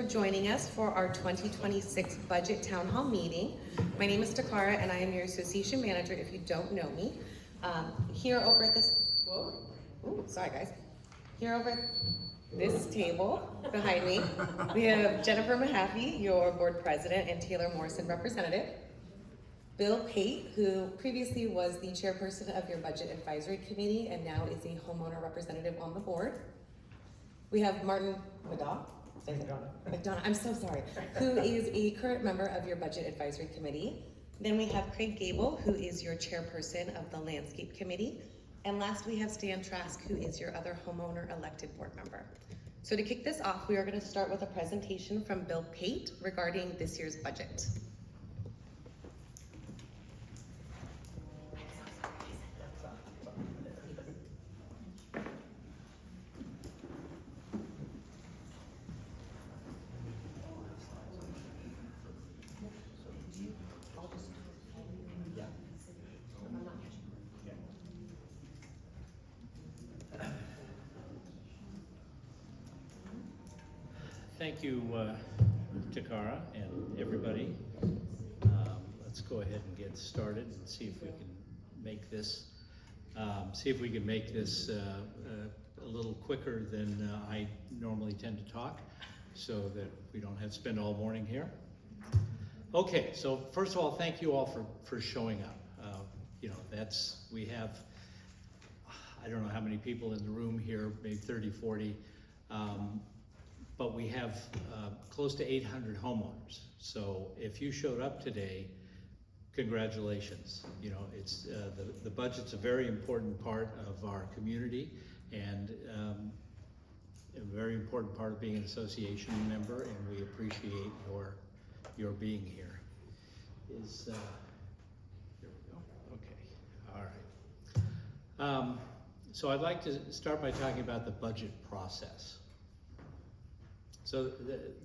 For joining us for our 2026 Budget Town Hall meeting. My name is Takara and I am your Association Manager if you don't know me. Here over at this, whoa, ooh, sorry guys. Here over at this table behind me, we have Jennifer Mahaffey, your Board President, and Taylor Morrison, Representative. Bill Pate, who previously was the Chairperson of your Budget Advisory Committee and now is a homeowner representative on the board. We have Martin McDonough, I'm so sorry, who is a current member of your Budget Advisory Committee. Then we have Craig Gable, who is your chairperson of the Landscape Committee. And last we have Stan Trask, who is your other homeowner elected board member. So to kick this off, we are going to start with a presentation from Bill Pate regarding this year's budget. Thank you, Takara and everybody. Let's go ahead and get started and see if we can make this a little quicker than I normally tend to talk, so that we don't have to spend all morning here. Okay, so first of all, thank you all for showing up. We have, I don't know how many people in the room here, maybe 30, 40. But we have close to 800 homeowners. So if you showed up today, congratulations. You know, it's the budget's a very important part of our community and a very important part of being an association member, and we appreciate your being here. There we go. Okay. All right. So I'd like to start by talking about the budget process. So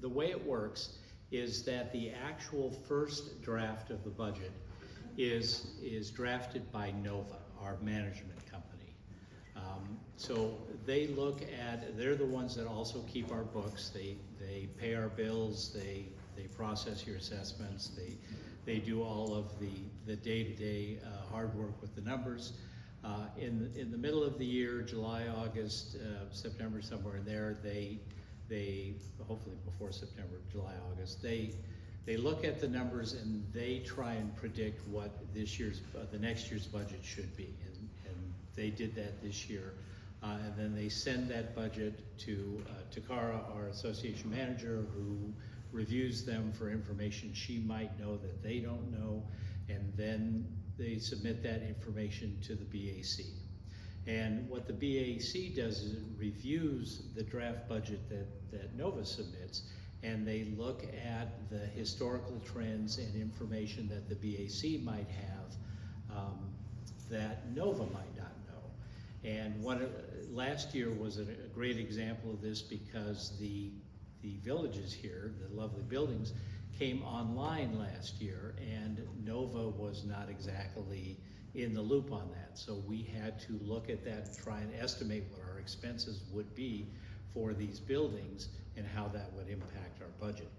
the way it works is that the actual first draft of the budget is drafted by Nova, our management company. So they're the ones that also keep our books. They pay our bills, they process your assessments, they do all of the day-to-day hard work with the numbers. In the middle of the year, July, August, September, somewhere in there, they hopefully before September, July, August, they look at the numbers and they try and predict what the next year's budget should be, and they did that this year, and then they send that budget to Takara, our association manager, who reviews them for information she might know that they don't know, and then they submit that information to the BAC. And what the BAC does is it reviews the draft budget that Nova submits, and they look at the historical trends and information that the BAC might have that Nova might not know. And last year was a great example of this, because the villages here, the lovely buildings, came online last year, and Nova was not exactly in the loop on that. So we had to look at that and try and estimate what our expenses would be for these buildings and how that would impact our budget.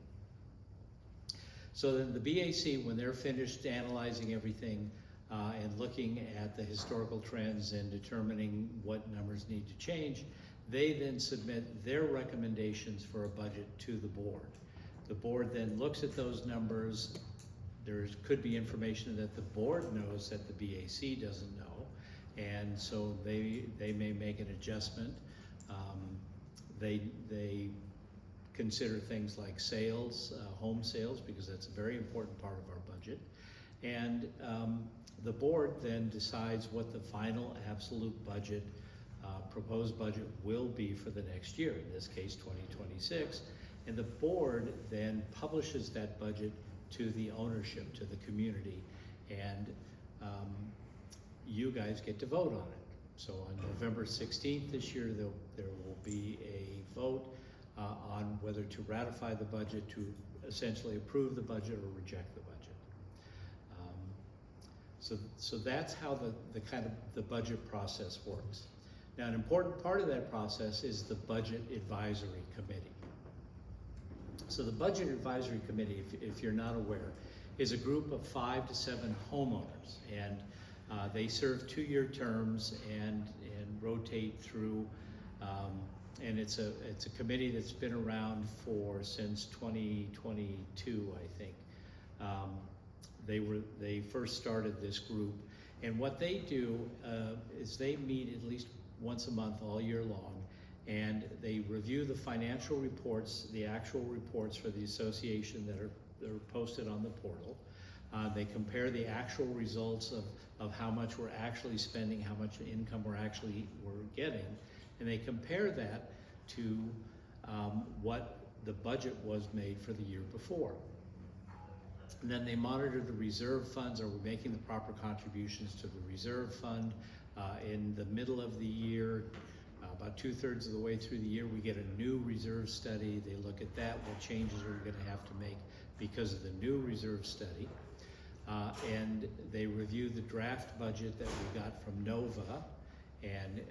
So then the BAC, when they're finished analyzing everything and looking at the historical trends and determining what numbers need to change, they then submit their recommendations for a budget to the board. The board then looks at those numbers. There could be information that the board knows that the BAC doesn't know, and so they may make an adjustment. They consider things like sales, home sales, because that's a very important part of our budget. And the board then decides what the final absolute budget, proposed budget, will be for the next year, in this case 2026. And the board then publishes that budget to the ownership, to the community, and you guys get to vote on it. So on November 16th this year, there will be a vote on whether to ratify the budget, to essentially approve the budget, or reject the budget. So that's how the budget process works. Now, an important part of that process is the Budget Advisory Committee. So the Budget Advisory Committee, if you're not aware, is a group of 5 to 7 homeowners, and they serve 2-year terms and rotate through. And it's a committee that's been around since 2022, I think. They first started this group, and what they do is they meet at least once a month all year long, and they review the financial reports, the actual reports for the association that are posted on the portal. They compare the actual results of how much we're actually spending, how much income we're getting, and they compare that to what the budget was made for the year before. And then they monitor the reserve funds. Are we making the proper contributions to the reserve fund? In the middle of the year, about 2/3 of the way through the year, we get a new reserve study. They look at that, what changes are we going to have to make because of the new reserve study. And they review the draft budget that we got from NOVA and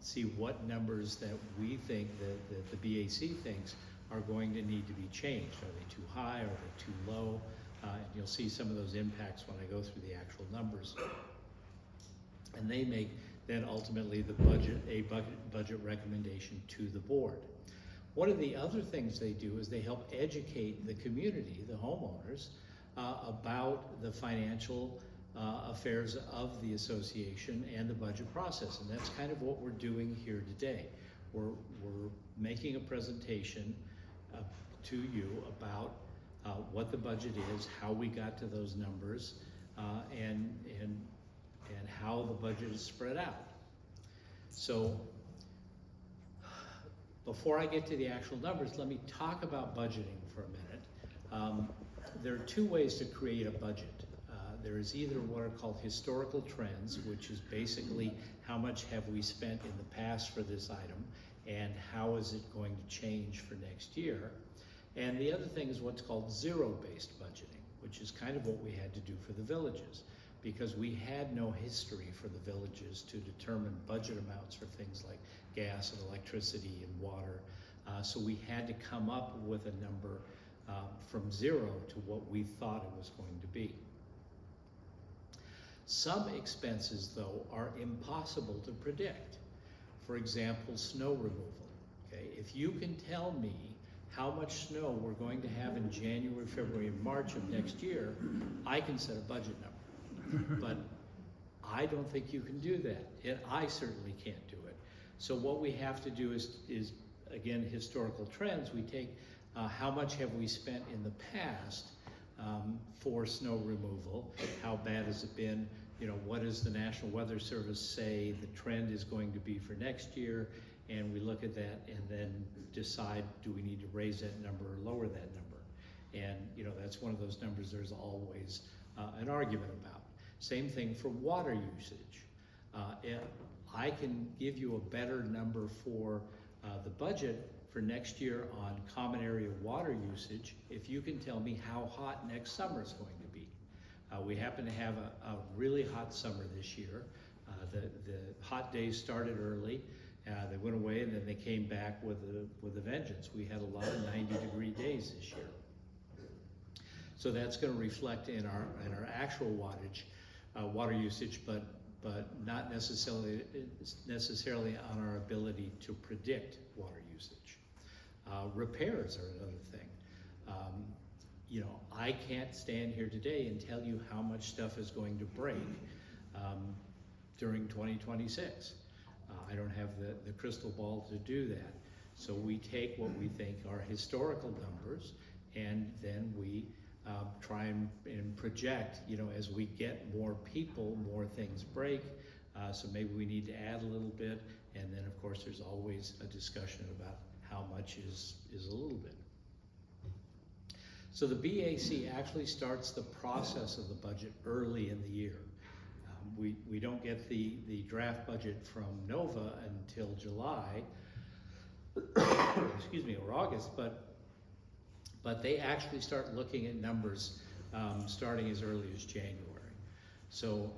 see what numbers that we think that the BAC thinks are going to need to be changed. Are they too high? Are they too low? And you'll see some of those impacts when I go through the actual numbers. And they make then ultimately a budget recommendation to the board. One of the other things they do is they help educate the community, the homeowners, about the financial affairs of the association and the budget process. And that's kind of what we're doing here today. We're making a presentation to you about what the budget is, how we got to those numbers, and how the budget is spread out. So before I get to the actual numbers, let me talk about budgeting for a minute. There are 2 ways to create a budget. There is either what are called historical trends, which is basically how much have we spent in the past for this item and how is it going to change for next year. And the other thing is what's called zero-based budgeting, which is kind of what we had to do for the villages, because we had no history for the villages to determine budget amounts for things like gas and electricity and water. So we had to come up with a number from 0 to what we thought it was going to be. Some expenses, though, are impossible to predict. For example, snow removal. Okay, if you can tell me how much snow we're going to have in January, February, and March of next year, I can set a budget number. But I don't think you can do that, and I certainly can't do it. So what we have to do is again, historical trends. We take how much have we spent in the past for snow removal, how bad has it been, what does the National Weather Service say the trend is going to be for next year, and we look at that and then decide, do we need to raise that number or lower that number? And that's one of those numbers there's always an argument about. Same thing for water usage. I can give you a better number for the budget for next year on common area water usage if you can tell me how hot next summer is going to be. We happen to have a really hot summer this year. The hot days started early, they went away, and then they came back with a vengeance. We had a lot of 90-degree days this year. So that's going to reflect in our actual water usage, but not necessarily on our ability to predict water usage. Repairs are another thing. I can't stand here today and tell you how much stuff is going to break during 2026. I don't have the crystal ball to do that. So we take what we think are historical numbers, and then we try and project, as we get more people, more things break. So maybe we need to add a little bit, and then of course there's always a discussion about how much is a little bit. So the BAC actually starts the process of the budget early in the year. We don't get the draft budget from NOVA until July, excuse me, or August, but they actually start looking at numbers starting as early as January. So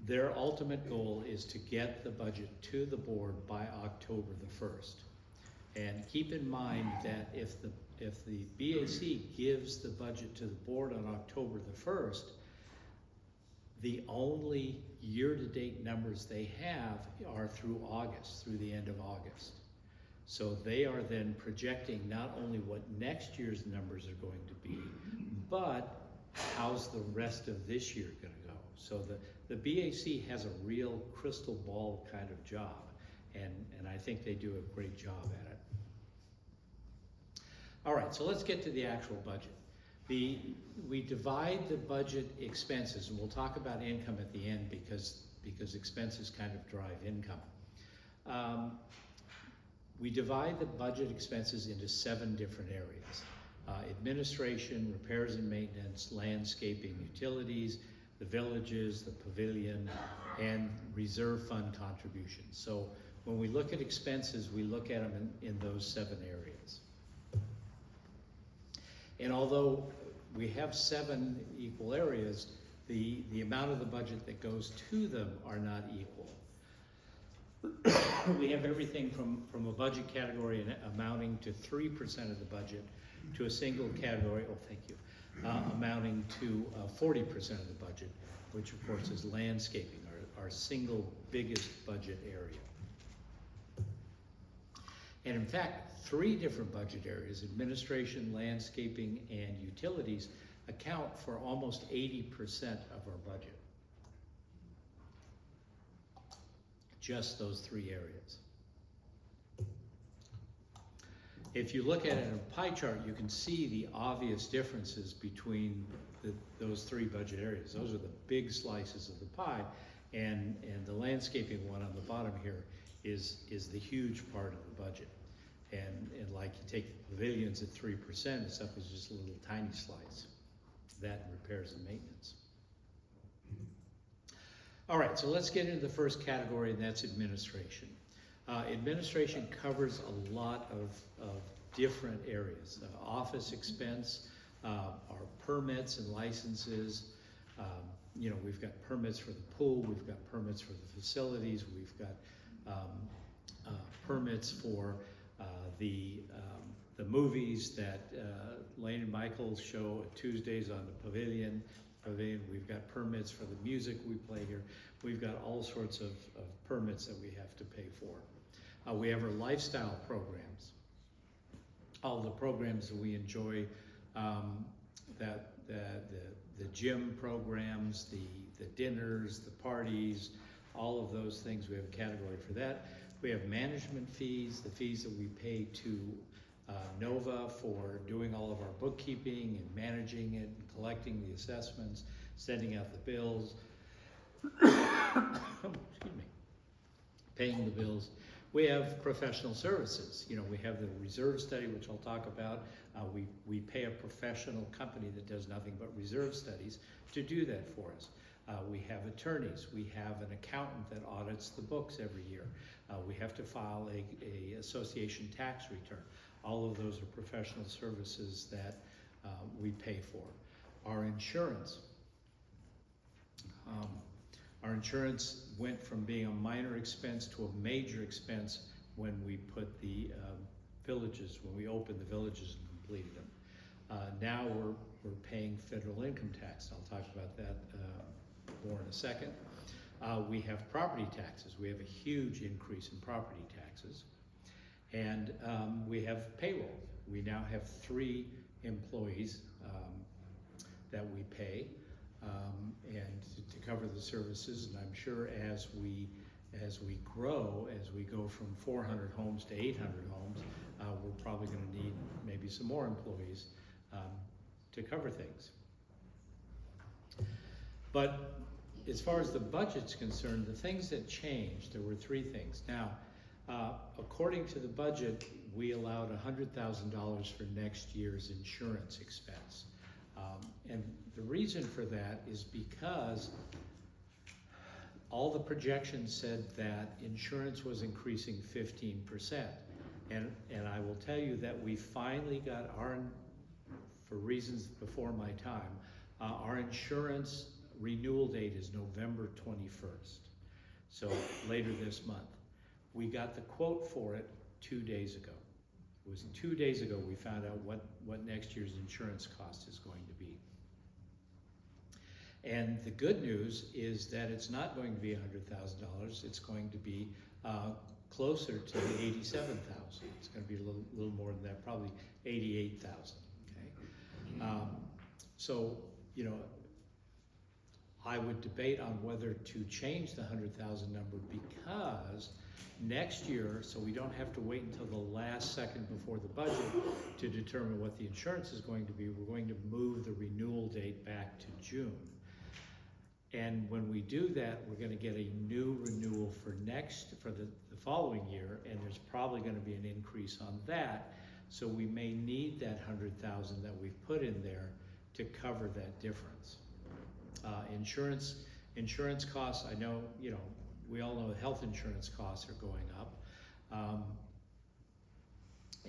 their ultimate goal is to get the budget to the board by October the 1st. And keep in mind that if the BAC gives the budget to the board on October the 1st, the only year-to-date numbers they have are through August, through the end of August. So they are then projecting not only what next year's numbers are going to be, but how's the rest of this year going to go. So the BAC has a real crystal ball kind of job, and I think they do a great job at it. All right, so let's get to the actual budget. We divide the budget expenses, and we'll talk about income at the end because expenses kind of drive income. We divide the budget expenses into 7 different areas. Administration, repairs and maintenance, landscaping, utilities, the villages, the pavilion, and reserve fund contributions. So when we look at expenses, we look at them in those 7 areas. And although we have 7 equal areas, the amount of the budget that goes to them are not equal. We have everything from a budget category amounting to 3% of the budget to a single category, amounting to 40% of the budget, which of course is landscaping, our single biggest budget area. And in fact, 3 different budget areas, administration, landscaping, and utilities, account for almost 80% of our budget. Just those 3 areas. If you look at it in a pie chart, you can see the obvious differences between those 3 budget areas. Those are the big slices of the pie, and the landscaping one on the bottom here is the huge part of the budget. And like you take the pavilions at 3%, it's up as just a little tiny slice. That and repairs and maintenance. All right, so let's get into the first category, and that's administration. Administration covers a lot of different areas. Office expense, our permits and licenses. We've got permits for the pool, we've got permits for the facilities, we've got permits for the movies that Lane and Michael show Tuesdays on the pavilion. We've got permits for the music we play here. We've got all sorts of permits that we have to pay for. We have our lifestyle programs, all the programs that we enjoy, the gym programs, the dinners, the parties, all of those things. We have a category for that. We have management fees, the fees that we pay to Nova for doing all of our bookkeeping and managing it and collecting the assessments, sending out the bills, excuse me, paying the bills. We have professional services. We have the reserve study, which I'll talk about. We pay a professional company that does nothing but reserve studies to do that for us. We have attorneys. We have an accountant that audits the books every year. We have to file a association tax return. All of those are professional services that we pay for. Our insurance. Our insurance went from being a minor expense to a major expense when we put the villages, when we opened the villages and completed them. Now we're paying federal income tax. I'll talk about that more in a second. We have property taxes. We have a huge increase in property taxes. And we have payroll. We now have 3 employees that we pay and to cover the services. And I'm sure as we grow, as we go from 400 homes to 800 homes, we're probably going to need maybe some more employees to cover things. But as far as the budget's concerned, the things that changed, there were 3 things. Now, according to the budget, we allowed $100,000 for next year's insurance expense. And the reason for that is because all the projections said that insurance was increasing 15%. And I will tell you that we finally got for reasons before my time, our insurance renewal date is November 21st. So later this month. We got the quote for it 2 days ago. It was 2 days ago we found out what next year's insurance cost is going to be. And the good news is that it's not going to be $100,000. It's going to be closer to the 87,000. It's going to be a little more than that, probably 88,000. Okay. So, you know, I would debate on whether to change the 100,000 number, because next year, so we don't have to wait until the last second before the budget to determine what the insurance is going to be, we're going to move the renewal date back to June. And when we do that, we're going to get a new renewal for the following year, and there's probably going to be an increase on that. So we may need that 100,000 that we've put in there to cover that difference. Insurance costs, I know, you know, we all know health insurance costs are going up.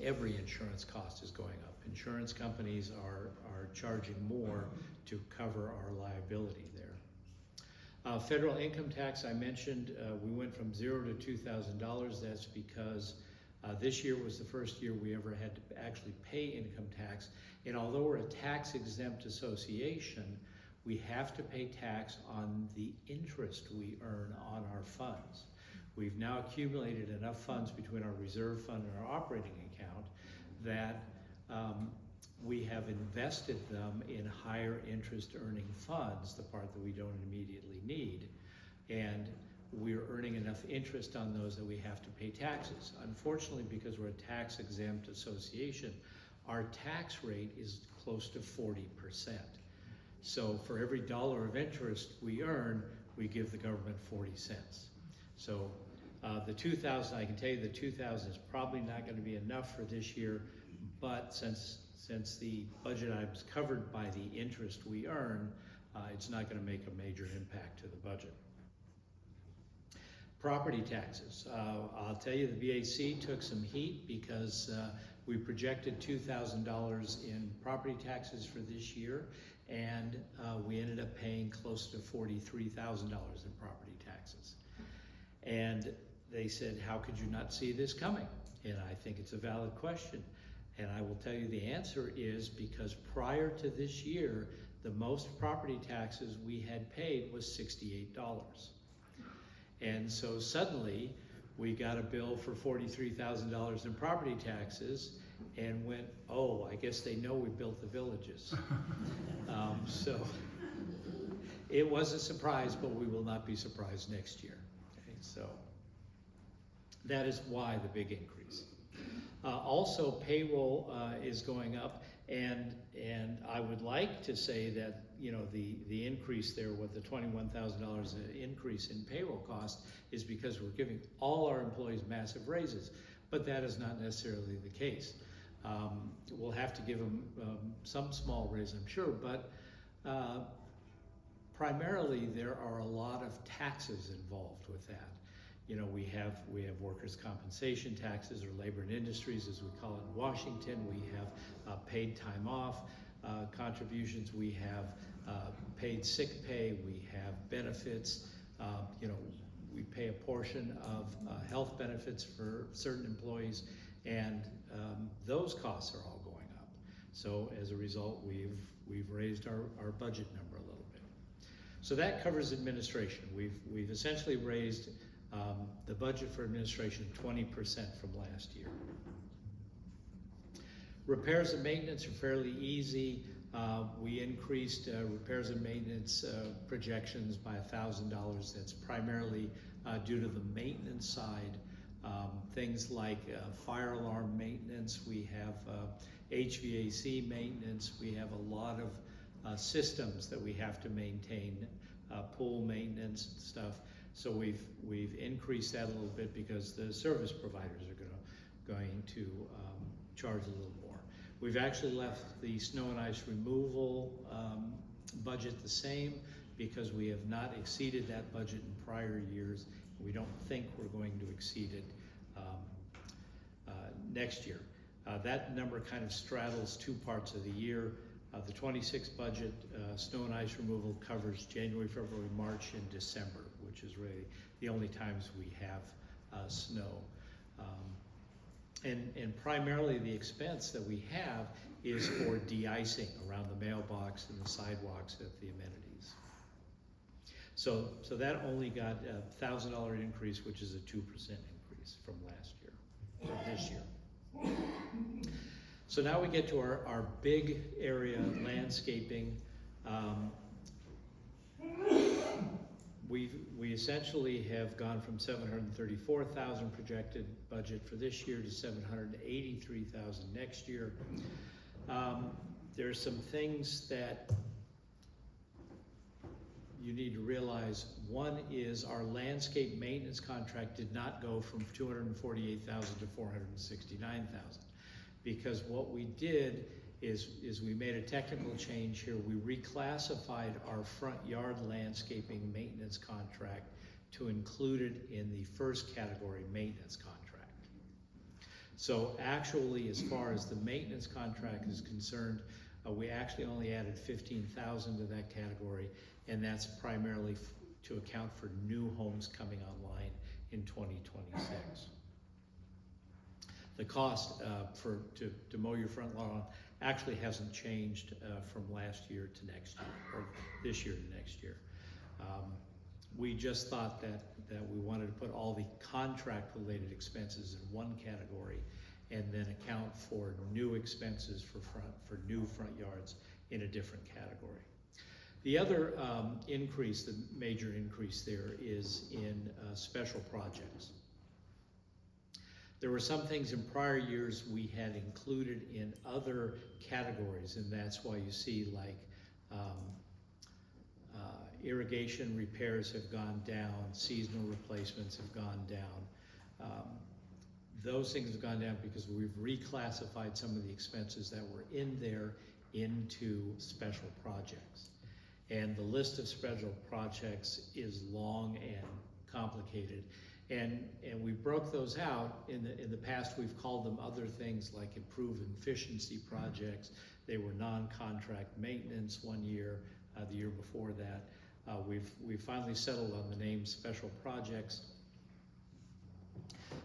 Every insurance cost is going up. Insurance companies are charging more to cover our liability there. Federal income tax, I mentioned, we went from $0 to $2,000. That's because this year was the first year we ever had to actually pay income tax. And although we're a tax exempt association, we have to pay tax on the interest we earn on our funds. We've now accumulated enough funds between our reserve fund and our operating account that we have invested them in higher interest earning funds, the part that we don't immediately need, and we're earning enough interest on those that we have to pay taxes. Unfortunately, because we're a tax exempt association, our tax rate is close to 40%. So for every dollar of interest we earn, we give the government 40 cents. So the 2,000, I can tell you the 2,000 is probably not going to be enough for this year, but since the budget item's covered by the interest we earn, it's not going to make a major impact to the budget. Property taxes. I'll tell you, the BAC took some heat because we projected $2,000 in property taxes for this year, and we ended up paying close to $43,000 in property taxes. And they said, how could you not see this coming? And I think it's a valid question. And I will tell you the answer is because prior to this year, the most property taxes we had paid was $68. And so suddenly we got a bill for $43,000 in property taxes and went, oh, I guess they know we built the villages. So it was a surprise, but we will not be surprised next year. Okay, so that is why the big increase. Also, payroll is going up, and I would like to say that, you know, the increase there with the $21,000 increase in payroll cost is because we're giving all our employees massive raises, but that is not necessarily the case. We'll have to give them some small raise, I'm sure, but primarily there are a lot of taxes involved with that. You know, we have workers' compensation taxes, or labor and industries, as we call it in Washington. We have paid time off contributions. We have paid sick pay. We have benefits. You know, we pay a portion of health benefits for certain employees, and those costs are all going up. So as a result, we've raised our budget number a little bit. So that covers administration. We've essentially raised the budget for administration 20% from last year. Repairs and maintenance are fairly easy. We increased repairs and maintenance projections by $1,000. That's primarily due to the maintenance side. Things like fire alarm maintenance, we have HVAC maintenance, we have a lot of systems that we have to maintain, pool maintenance and stuff. So we've increased that a little bit because the service providers are going to charge a little more. We've actually left the snow and ice removal budget the same because we have not exceeded that budget in prior years. We don't think we're going to exceed it next year. That number kind of straddles two parts of the year. The 26 budget, snow and ice removal covers January, February, March, and December, which is really the only times we have snow. And primarily the expense that we have is for de-icing around the mailbox and the sidewalks at the amenities. So that only got a $1,000 increase, which is a 2% increase from last year, from this year. So now we get to our big area, landscaping. We essentially have gone from 734,000 projected budget for this year to 783,000 next year. There's some things that you need to realize. One is our landscape maintenance contract did not go from 248,000 to 469,000, because what we did is we made a technical change here. We reclassified our front yard landscaping maintenance contract to include it in the first category, maintenance contract. So actually, as far as the maintenance contract is concerned, we actually only added 15,000 to that category, and that's primarily to account for new homes coming online in 2026. The cost to mow your front lawn actually hasn't changed from last year to next year, or this year to next year. We just thought that we wanted to put all the contract-related expenses in one category, and then account for new expenses for new front yards in a different category. The other increase, the major increase there, is in special projects. There were some things in prior years we had included in other categories, and that's why you see like irrigation repairs have gone down, seasonal replacements have gone down. Those things have gone down because we've reclassified some of the expenses that were in there into special projects. And the list of special projects is long and complicated. And we broke those out. In the past, we've called them other things like improved efficiency projects. They were non-contract maintenance one year, the year before that. We've finally settled on the name special projects,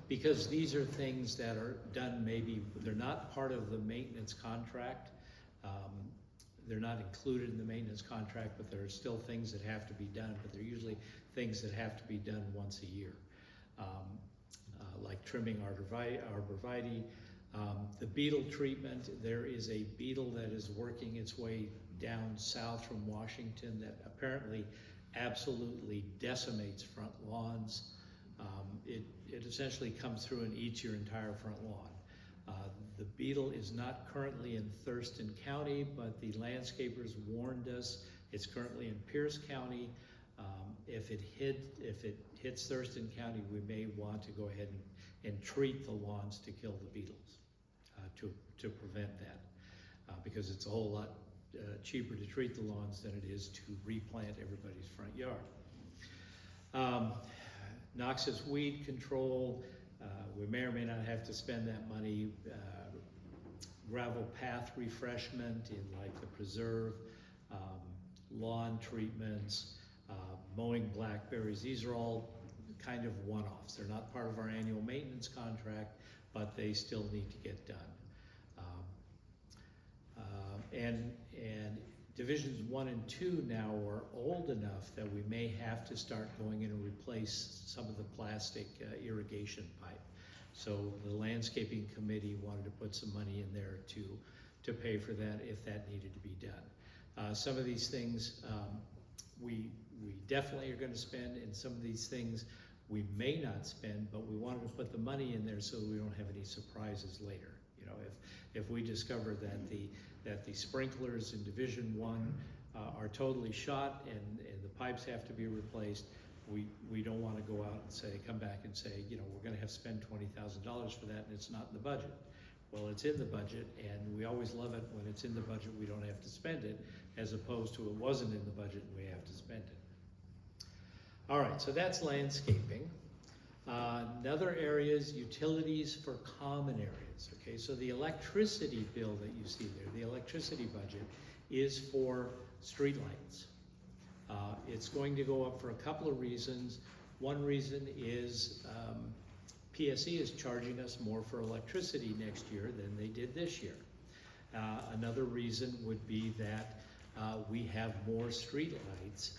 because these are things that are done, maybe they're not part of the maintenance contract. They're not included in the maintenance contract, but there are still things that have to be done, but they're usually things that have to be done once a year. Like trimming arborvitae, the beetle treatment. There is a beetle that is working its way down south from Washington that apparently absolutely decimates front lawns. It essentially comes through and eats your entire front lawn. The beetle is not currently in Thurston County, but the landscapers warned us it's currently in Pierce County. If it hits Thurston County, we may want to go ahead and treat the lawns to kill the beetles, to prevent that, because it's a whole lot cheaper to treat the lawns than it is to replant everybody's front yard. Noxious weed control, we may or may not have to spend that money. Gravel path refreshment in like the preserve, lawn treatments, mowing blackberries. These are all kind of one-offs. They're not part of our annual maintenance contract, but they still need to get done. And divisions 1 and 2 now are old enough that we may have to start going in and replace some of the plastic irrigation pipe. So the landscaping committee wanted to put some money in there to pay for that if that needed to be done. Some of these things we definitely are going to spend, and some of these things we may not spend, but we wanted to put the money in there so we don't have any surprises later. You know, if we discover that the sprinklers in Division 1 are totally shot and the pipes have to be replaced, we don't want to go out and come back and say, you know, we're going to have to spend $20,000 for that and it's not in the budget. Well, it's in the budget, and we always love it when it's in the budget, we don't have to spend it, as opposed to it wasn't in the budget and we have to spend it. All right, so that's landscaping. Another area is utilities for common areas. Okay, so the electricity bill that you see there, the electricity budget, is for streetlights. It's going to go up for a couple of reasons. One reason is PSE is charging us more for electricity next year than they did this year. Another reason would be that we have more streetlights.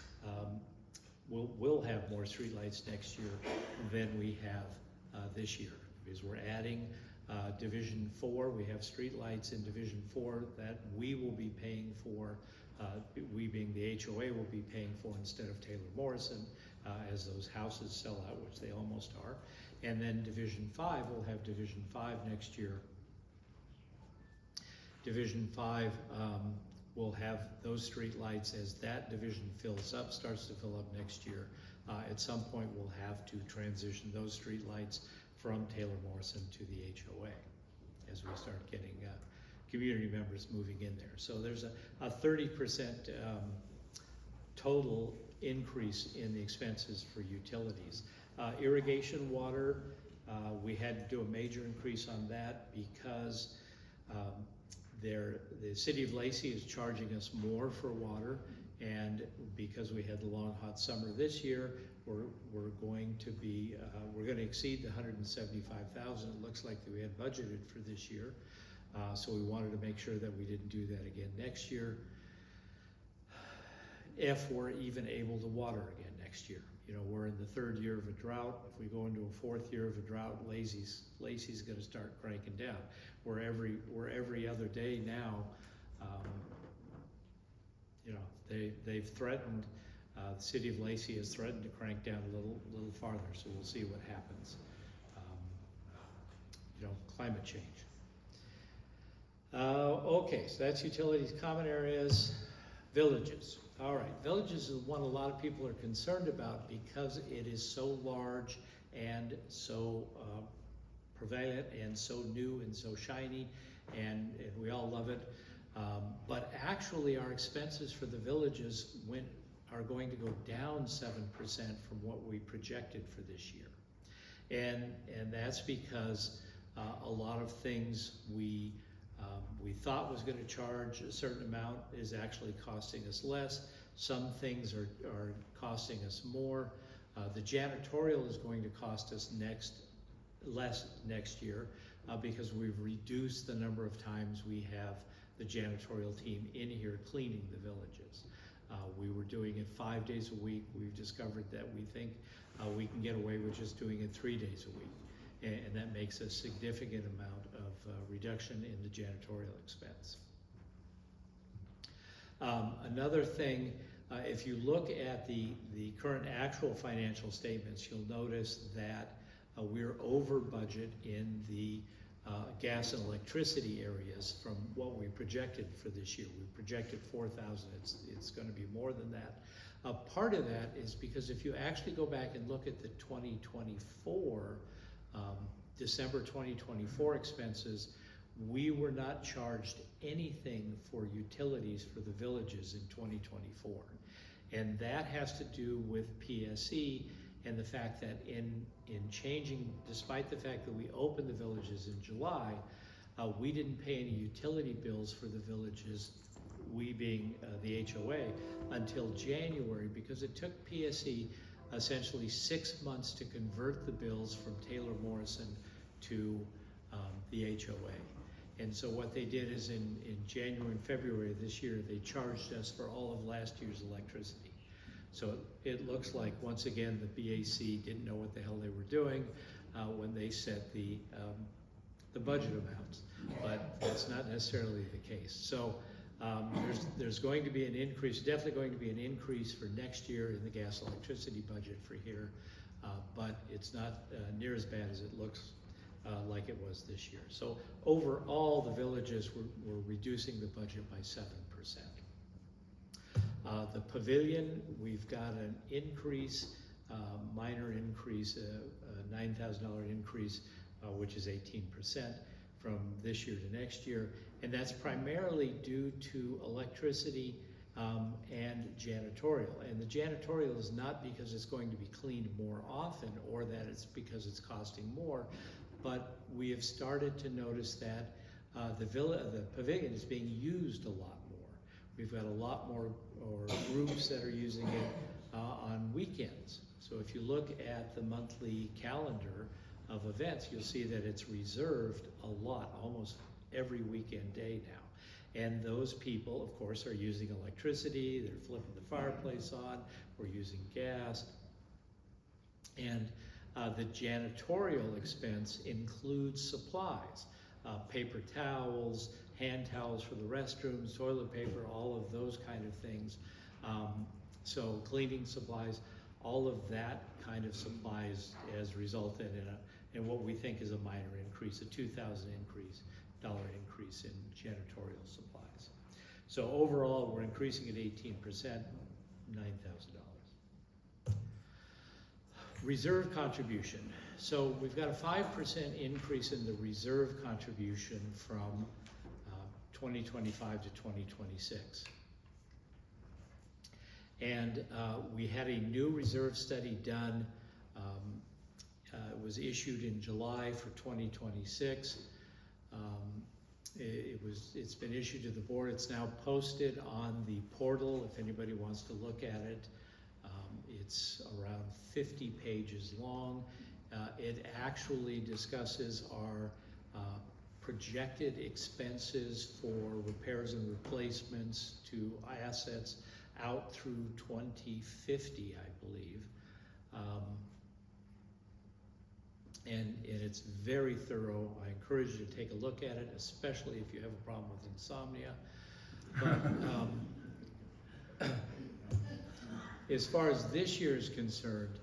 We'll have more streetlights next year than we have this year, because we're adding Division 4. We have streetlights in Division 4 that we will be paying for, we being the HOA will be paying for instead of Taylor Morrison, as those houses sell out, which they almost are. And then Division 5, we'll have Division 5 next year. Division 5 will have those street lights as that division fills up, starts to fill up next year. At some point, we'll have to transition those street lights from Taylor Morrison to the HOA as we start getting community members moving in there. So there's a 30% total increase in the expenses for utilities. Irrigation water, we had to do a major increase on that because the city of Lacey is charging us more for water, and because we had the long hot summer this year, we're going to exceed the $175,000. It looks like that we had budgeted for this year, so we wanted to make sure that we didn't do that again next year, if we're even able to water again next year. You know, we're in the third year of a drought. If we go into a fourth year of a drought, Lacey's going to start cranking down. We're every other day now. You know, they've threatened. The city of Lacey has threatened to crank down a little farther. So we'll see what happens. You know, climate change. Okay, so that's utilities, common areas, villages. All right, villages is one a lot of people are concerned about because it is so large and so prevalent and so new and so shiny, and we all love it. But actually our expenses for the villages are going to go down 7% from what we projected for this year. And that's because a lot of things we thought was going to charge a certain amount is actually costing us less. Some things are costing us more. The janitorial is going to cost us less next year because we've reduced the number of times we have the janitorial team in here cleaning the villages. We were doing it 5 days a week. We've discovered that we think we can get away with just doing it 3 days a week. And that makes a significant amount of reduction in the janitorial expense. Another thing, if you look at the current actual financial statements, you'll notice that we're over budget in the gas and electricity areas from what we projected for this year. We projected 4,000. It's going to be more than that. Part of that is because if you actually go back and look at the 2024 December 2024 expenses, we were not charged anything for utilities for the villages in 2024. And that has to do with PSE and the fact that in changing, despite the fact that we opened the villages in July, we didn't pay any utility bills for the villages, we being the HOA, until January, because it took PSE essentially 6 months to convert the bills from Taylor Morrison to the HOA. And so what they did is in January and February of this year, they charged us for all of last year's electricity. So it looks like, once again, the BAC didn't know what the hell they were doing when they set the budget amounts, but that's not necessarily the case. So there's going to be an increase, definitely going to be an increase for next year in the gas electricity budget for here, but it's not near as bad as it looks like it was this year. So overall, the villages were reducing the budget by 7%. The pavilion, we've got an increase, minor increase, a $9,000 increase, which is 18% from this year to next year. And that's primarily due to electricity and janitorial. And the janitorial is not because it's going to be cleaned more often or that it's because it's costing more, but we have started to notice that the pavilion is being used a lot more. We've got a lot more groups that are using it on weekends. So if you look at the monthly calendar, of events, you'll see that it's reserved a lot, almost every weekend day now. And those people, of course, are using electricity, they're flipping the fireplace on, we're using gas. And the janitorial expense includes supplies, paper towels, hand towels for the restrooms, toilet paper, all of those kind of things. So cleaning supplies, all of that kind of supplies has resulted in what we think is a minor increase, a $2,000 increase in janitorial supplies. So overall, we're increasing at 18%, $9,000. Reserve contribution. So we've got a 5% increase in the reserve contribution from 2025 to 2026. And we had a new reserve study done. It was issued in July for 2026. It's been issued to the board. It's now posted on the portal if anybody wants to look at it. It's around 50 pages long. It actually discusses our projected expenses for repairs and replacements to assets out through 2050, I believe. And it's very thorough. I encourage you to take a look at it, especially if you have a problem with insomnia. But as far as this year is concerned,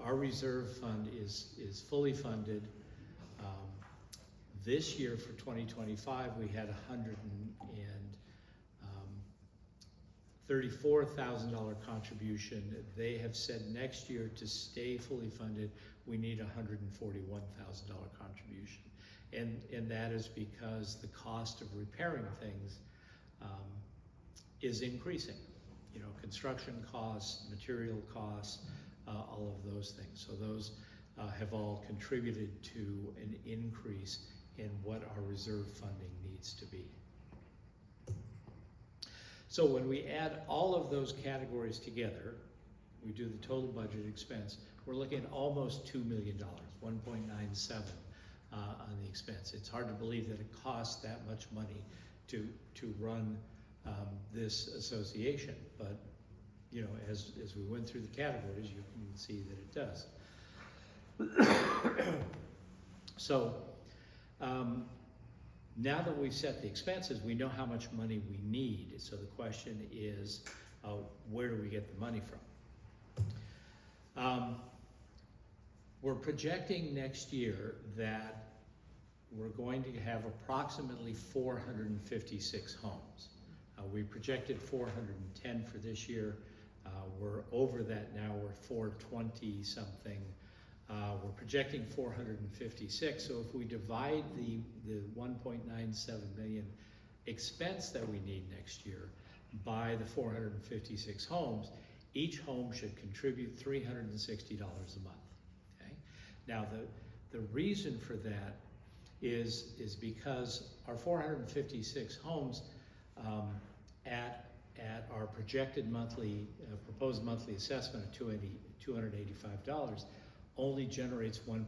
our reserve fund is fully funded. This year for 2025, we had $134,000 contribution. They have said next year to stay fully funded, we need $141,000 contribution. And that is because the cost of repairing things is increasing. You know, construction costs, material costs, all of those things. So those have all contributed to an increase in what our reserve funding needs to be. So when we add all of those categories together, we do the total budget expense, we're looking at almost $2 million, 1.97 on the expense. It's hard to believe that it costs that much money to run this association, but you know, as we went through the categories, you can see that it does. So now that we've set the expenses, we know how much money we need. So the question is, where do we get the money from? We're projecting next year that we're going to have approximately 456 homes. We projected 410 for this year. We're over that now, we're 420 something. We're projecting 456, so if we divide the 1.97 million expense that we need next year by the 456 homes, each home should contribute $360 a month. Okay? Now the reason for that is because our 456 homes at our projected monthly, proposed monthly assessment of $285 only generates 1.5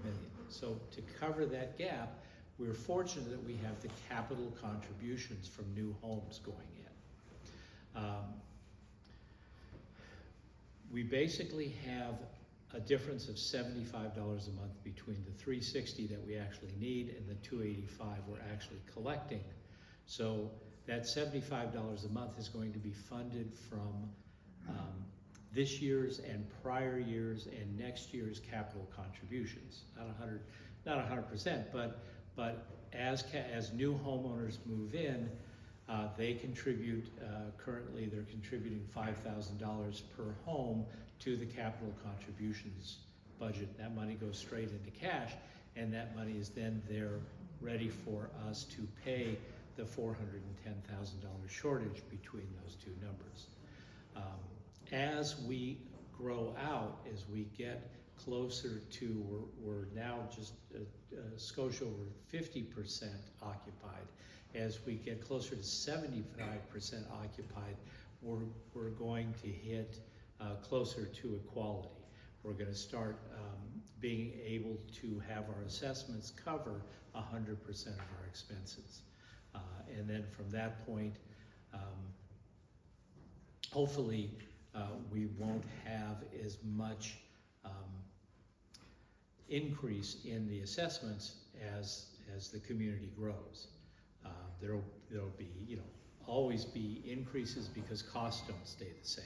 million. So to cover that gap, we're fortunate that we have the capital contributions from new homes going in. We basically have a difference of $75 a month between the 360 that we actually need and the 285 we're actually collecting. So that $75 a month is going to be funded from this year's and prior years and next year's capital contributions. Not 100%, but as new homeowners move in, they contribute. Currently, they're contributing $5,000 per home to the capital contributions budget. That money goes straight into cash, and that money is then there ready for us to pay the $410,000 shortage between those two numbers. As we grow out, as we get closer to, we're now just a skosh over 50% occupied. As we get closer to 75% occupied, we're going to hit closer to equality. we're going to start being able to have our assessments cover 100% of our expenses. And then from that point, hopefully we won't have as much increase in the assessments as the community grows. There'll be, always be increases because costs don't stay the same.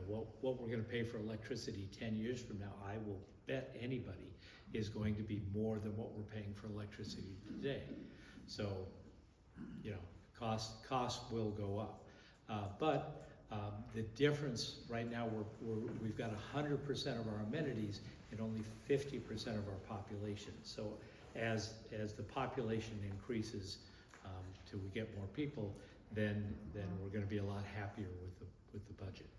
What we're going to pay for electricity 10 years from now, I will bet anybody is going to be more than what we're paying for electricity today. So, costs will go up. But the difference right now, we've got 100% of our amenities and only 50% of our population. So as the population increases, till we get more people, then we're going to be a lot happier with the budget.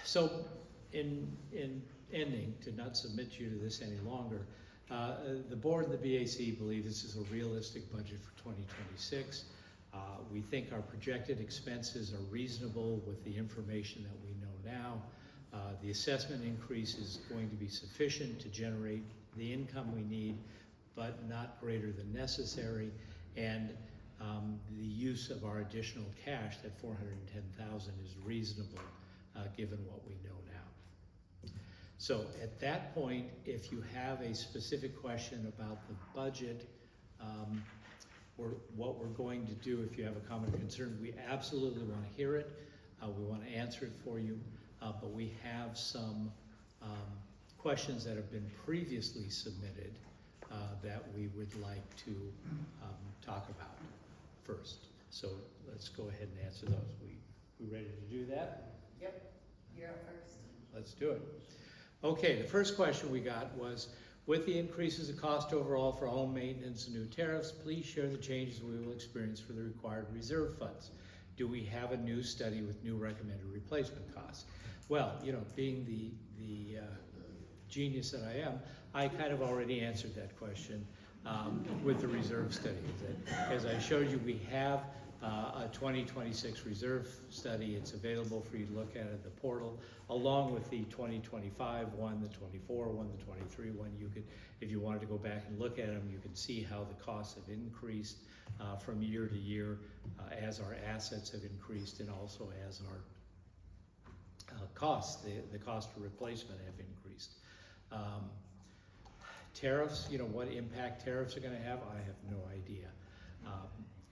So in ending, to not submit you to this any longer, the board and the BAC believe this is a realistic budget for 2026. We think our projected expenses are reasonable with the information that we know now. The assessment increase is going to be sufficient to generate the income we need, but not greater than necessary. And the use of our additional cash, that $410,000, is reasonable given what we know now. So at that point, if you have a specific question about the budget, or what we're going to do, if you have a comment or concern, we absolutely want to hear it. We want to answer it for you, but we have some questions that have been previously submitted that we would like to talk about first. So let's go ahead and answer those. We ready to do that? Yep, you're up first. Let's do it. Okay, the first question we got was, with the increases of cost overall for home maintenance and new tariffs, please share the changes we will experience for the required reserve funds. Do we have a new study with new recommended replacement costs? Well, being the genius that I am, I kind of already answered that question with the reserve study. As I showed you, we have a 2026 reserve study. It's available for you to look at the portal, along with the 2025 one, the 24 one, the 23 one. You could, if you wanted to go back and look at them, you can see how the costs have increased from year to year as our assets have increased, and also as our costs, the cost for replacement, have increased. Tariffs, what impact tariffs are going to have, I have no idea.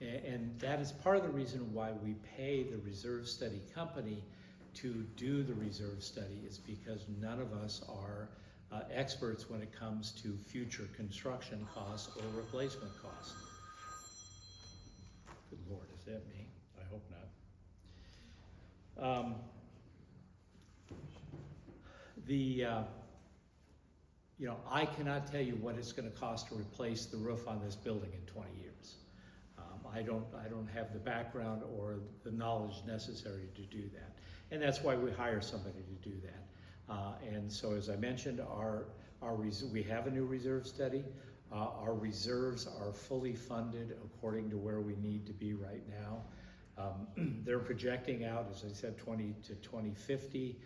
And that is part of the reason why we pay the reserve study company to do the reserve study, is because none of us are experts when it comes to future construction costs or replacement costs. Good Lord, is that me? I hope not. I cannot tell you what it's going to cost to replace the roof on this building in 20 years. I don't have the background or the knowledge necessary to do that. And that's why we hire somebody to do that. And so, as I mentioned, we have a new reserve study. Our reserves are fully funded according to where we need to be right now. They're projecting out, as I said, 20 to 2050.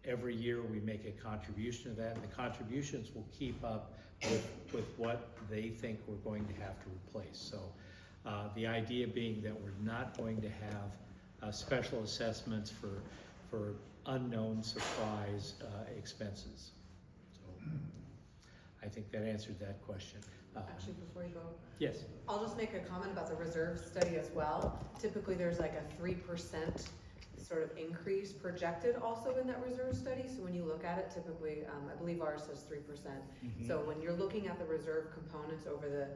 Every year we make a contribution to that, and the contributions will keep up with what they think we're going to have to replace. So the idea being that we're not going to have special assessments for unknown surprise expenses. So I think that answered that question. Actually, before you go, yes. I'll just make a comment about the reserve study as well. Typically, there's like a 3% sort of increase projected also in that reserve study. So when you look at it, typically, I believe ours says 3%. Mm-hmm. So when you're looking at the reserve components over the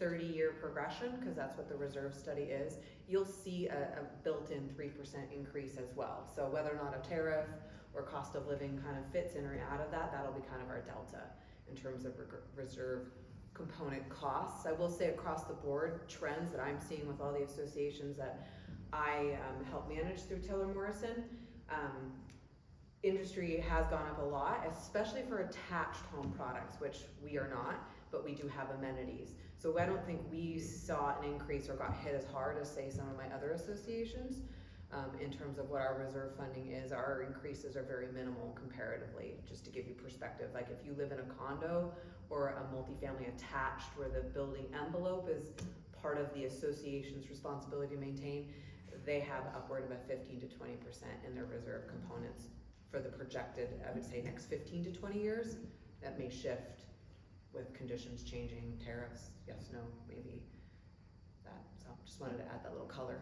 30-year progression, because that's what the reserve study is, you'll see a built-in 3% increase as well. So whether or not a tariff or cost of living kind of fits in or out of that, that'll be kind of our delta in terms of reserve component costs. I will say across the board, trends that I'm seeing with all the associations that I help manage through Taylor Morrison, industry has gone up a lot, especially for attached home products, which we are not, but we do have amenities. So I don't think we saw an increase or got hit as hard as, say, some of my other associations. in terms of what our reserve funding is. Our increases are very minimal comparatively, just to give you perspective. Like if you live in a condo or a multifamily attached where the building envelope is part of the association's responsibility to maintain, they have upward of a 15 to 20% in their reserve components for the projected, I would say, next 15 to 20 years. That may shift with conditions changing, tariffs, yes, no, maybe that. So just wanted to add that little color.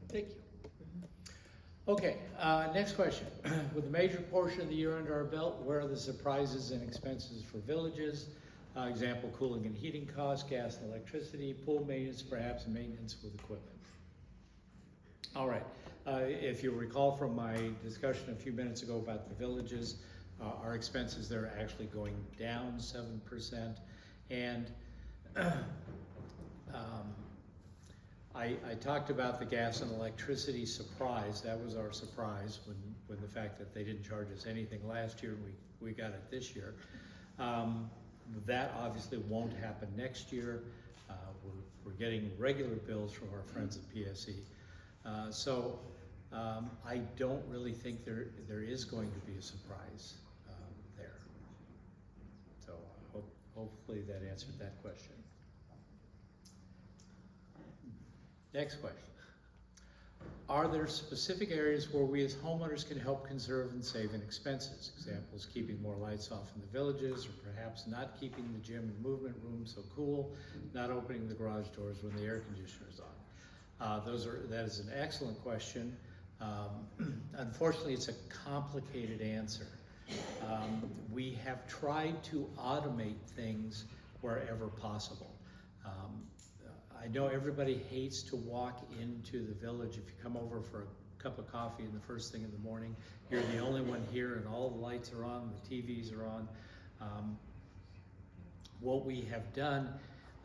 Thank you. Okay, next question. With a major portion of the year under our belt, where are the surprises and expenses for villages? Example, cooling and heating costs, gas and electricity, pool maintenance, perhaps maintenance with equipment. All right, if you recall from my discussion a few minutes ago about the villages, our expenses there are actually going down 7%. And I talked about the gas and electricity surprise. That was our surprise when the fact that they didn't charge us anything last year, we got it this year. That obviously won't happen next year. We're getting regular bills from our friends at PSE. So I don't really think there is going to be a surprise there. So hopefully that answered that question. Next question. Are there specific areas where we as homeowners can help conserve and save in expenses? Examples, keeping more lights off in the villages, or perhaps not keeping the gym and movement room so cool, not opening the garage doors when the air conditioner is on. That is an excellent question. Unfortunately, it's a complicated answer. We have tried to automate things wherever possible. I know everybody hates to walk into the village. If you come over for a cup of coffee and the first thing in the morning, you're the only one here and all the lights are on, the TVs are on. What we have done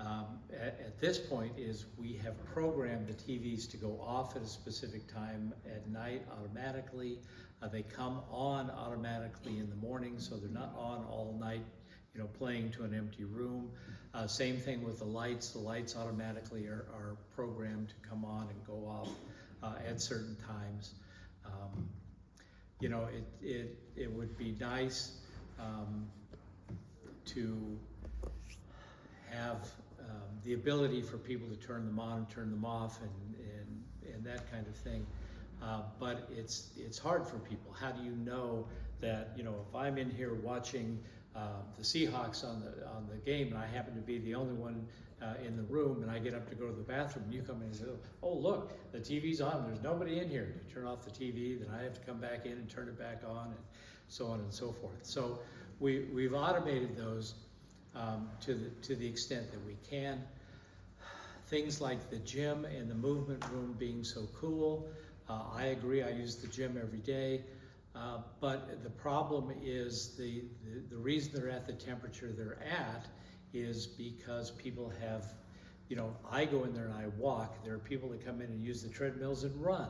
at this point is we have programmed the TVs to go off at a specific time at night automatically. They come on automatically in the morning, so they're not on all night, playing to an empty room. Same thing with the lights. The lights automatically are programmed to come on and go off at certain times. It would be nice to have the ability for people to turn them on and turn them off and that kind of thing. But it's hard for people. How do you know that, if I'm in here watching the Seahawks on the game and I happen to be the only one in the room and I get up to go to the bathroom and you come in and say, oh look, the TV's on, there's nobody in here. You turn off the TV, then I have to come back in and turn it back on, and so on and so forth. So we've automated those to the extent that we can. Things like the gym and the movement room being so cool. I agree, I use the gym every day. But the problem is the reason they're at the temperature they're at is because people have, I go in there and I walk. There are people that come in and use the treadmills and run.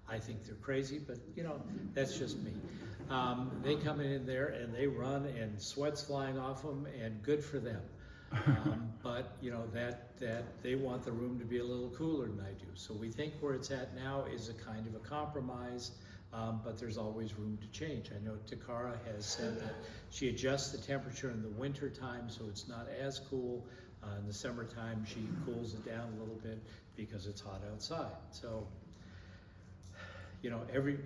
I think they're crazy, but that's just me. They come in there and they run and sweat's flying off them, and good for them. But that they want the room to be a little cooler than I do. So we think where it's at now is a kind of a compromise. But there's always room to change. I know Takara has said that she adjusts the temperature in the winter time so it's not as cool. In the summertime, she cools it down a little bit because it's hot outside. So,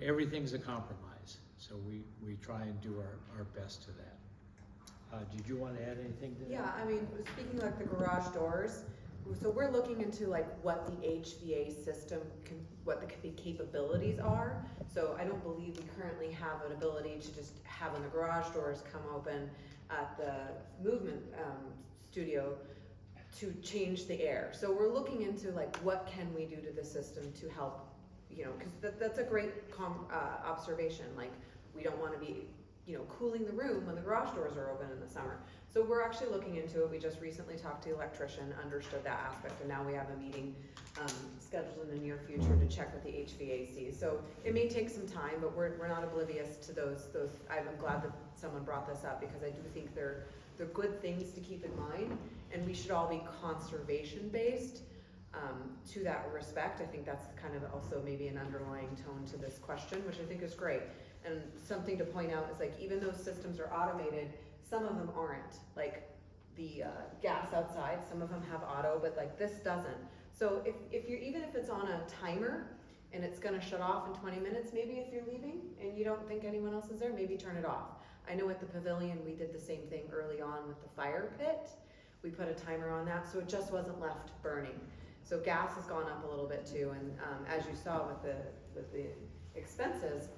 everything's a compromise. So we try and do our best to that. Did you want to add anything to that? Yeah, speaking like the garage doors, so we're looking into what the HVA system what the capabilities are. So I don't believe we currently have an ability to just have when the garage doors come open at the movement studio to change the air. So we're looking into what can we do to the system to help, because that's a great observation. We don't want to be cooling the room when the garage doors are open in the summer. So we're actually looking into it. We just recently talked to the electrician, understood that aspect, and now we have a meeting scheduled in the near future to check with the HVAC. So it may take some time, but we're not oblivious to those. I'm glad that someone brought this up, because I do think they're good things to keep in mind, and we should all be conservation based to that respect. I think that's kind of also maybe an underlying tone to this question, which I think is great. And something to point out is like, even though systems are automated, some of them aren't. Like the gas outside, some of them have auto, but like this doesn't. So if you're, even if it's on a timer and it's gonna shut off in 20 minutes, maybe if you're leaving and you don't think anyone else is there, maybe turn it off. I know at the pavilion, we did the same thing early on with the fire pit. We put a timer on that, so it just wasn't left burning. So gas has gone up a little bit too, and as you saw with the expenses,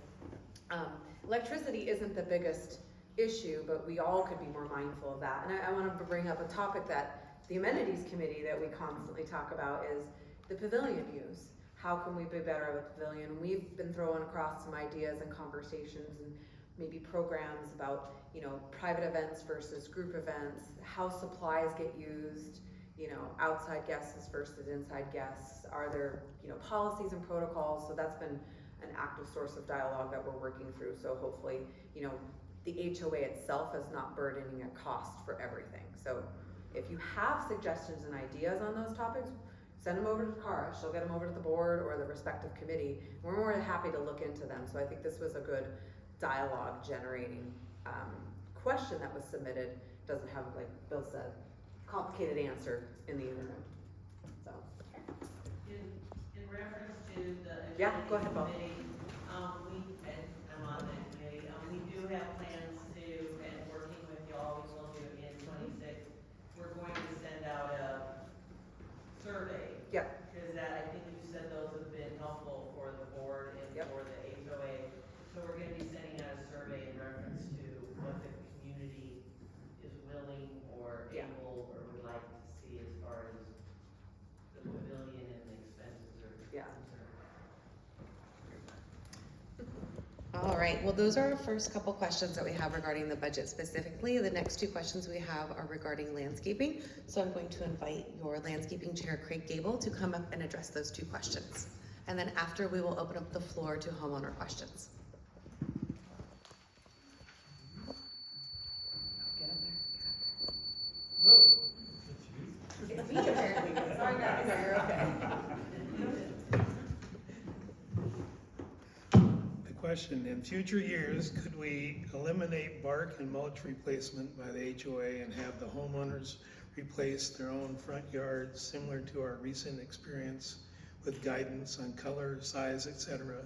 electricity isn't the biggest issue, but we all could be more mindful of that. And I want to bring up a topic that the amenities committee that we constantly talk about is the pavilion use. How can we be better at a pavilion? We've been throwing across some ideas and conversations and maybe programs about, you know, private events versus group events, how supplies get used, you know, outside guests versus inside guests. Are there, you know, policies and protocols? So that's been an active source of dialogue that we're working through. So hopefully, you know, the HOA itself is not burdening a cost for everything. So if you have suggestions and ideas on those topics, send them over to Cara. She'll get them over to the board or the respective committee. We're more than happy to look into them. So I think this was a good dialogue generating question that was submitted. Doesn't have, like Bill said, complicated answer in the interim. So In reference to the yeah, go ahead, Bob. committee, I'm on that committee. We do have plans to, and working with y'all, we will do in 26. We're going to send out a survey. Yep. Because that, I think you said those have been helpful for the board and Yep. for the HOA. So we're going to be sending out a survey in reference to what the community is willing or Yeah. able or would like to see as far as the pavilion and the expenses are Yeah. concerned. All right, well, those are our first couple questions that we have regarding the budget specifically. The next two questions we have are regarding landscaping. So I'm going to invite your landscaping chair, Craig Gable, to come up and address those two questions. And then after, we will open up the floor to homeowner questions. Get up there, get up there. It's me apparently. Sorry guys. No, you're okay. The question, in future years, could we eliminate bark and mulch replacement by the HOA and have the homeowners replace their own front yards similar to our recent experience with guidance on color, size, etc.?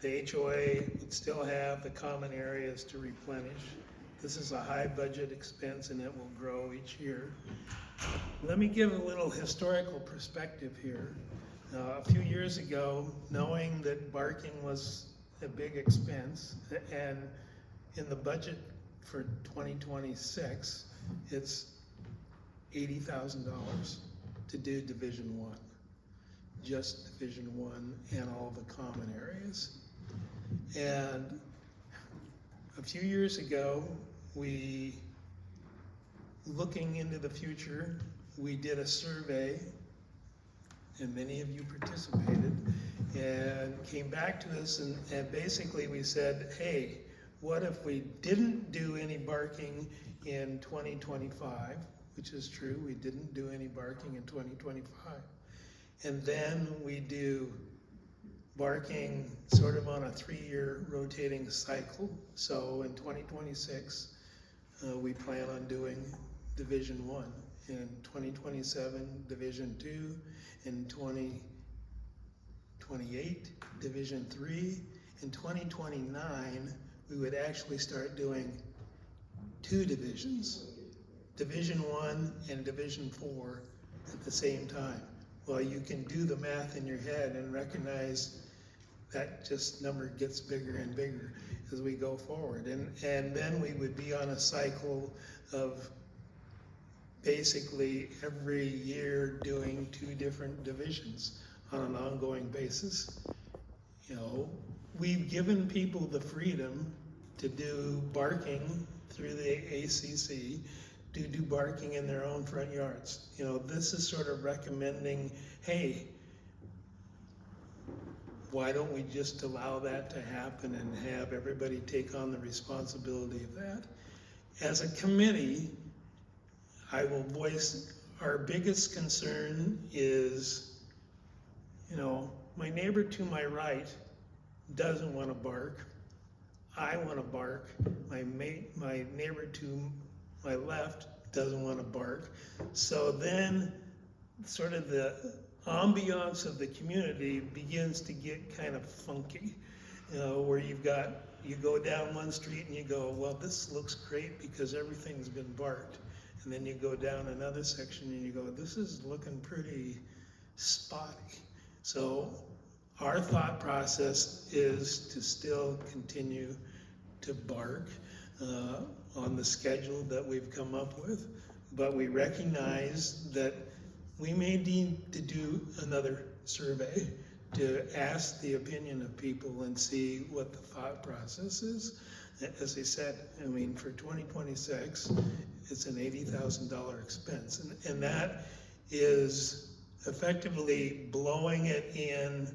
The HOA would still have the common areas to replenish. This is a high budget expense and it will grow each year. Let me give a little historical perspective here. A few years ago, knowing that barking was a big expense, and in the budget for 2026, it's $80,000 to do Division 1, just Division 1 and all the common areas. And a few years ago, looking into the future, we did a survey, and many of you participated, and came back to us and basically we said, hey, what if we didn't do any barking in 2025, which is true, we didn't do any barking in 2025, and then we do barking sort of on a 3-year rotating cycle. So in 2026, we plan on doing Division 1. In 2027, Division 2. In 2028, Division 3. In 2029, we would actually start doing 2 divisions, Division 1 and Division 4 at the same time. Well, you can do the math in your head and recognize that just number gets bigger and bigger as we go forward. And then we would be on a cycle of basically every year doing 2 different divisions on an ongoing basis. You know, we've given people the freedom to do barking through the ACC, to do barking in their own front yards. You know, this is sort of recommending, hey, why don't we just allow that to happen and have everybody take on the responsibility of that? As a committee, I will voice our biggest concern is you know, my neighbor to my right doesn't want to bark. I want to bark. My neighbor to my left doesn't want to bark. So then sort of the ambiance of the community begins to get kind of funky, you know, where you go down one street and you go, well, this looks great because everything's been barked. And then you go down another section and you go, this is looking pretty spotty. So our thought process is to still continue to bark on the schedule that we've come up with, but we recognize that we may need to do another survey to ask the opinion of people and see what the thought process is. As I said, I mean, for 2026, it's an $80,000 expense, and that is effectively blowing it in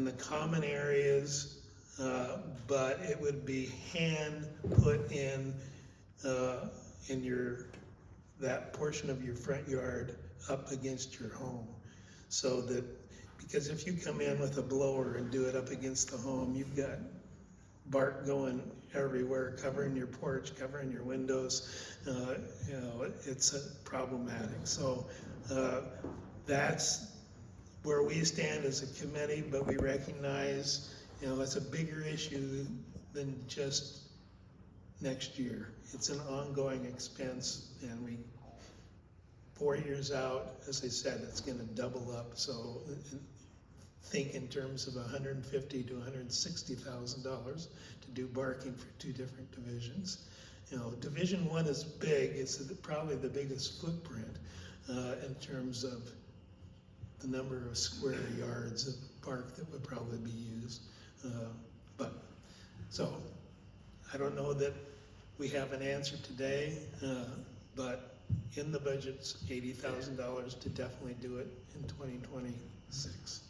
the common areas, but it would be hand put in that portion of your front yard up against your home. So that, because if you come in with a blower and do it up against the home, you've got bark going everywhere, covering your porch, covering your windows. You know, it's problematic. So that's where we stand as a committee, but we recognize, you know, it's a bigger issue than just next year. It's an ongoing expense, and 4 years out, as I said, it's gonna double up. So think in terms of $150,000 to $160,000 to do barking for 2 different divisions. You know, Division 1 is big. It's probably the biggest footprint in terms of the number of square yards of bark that would probably be used. So I don't know that we have an answer today, but in the budget's $80,000 to definitely do it in 2026.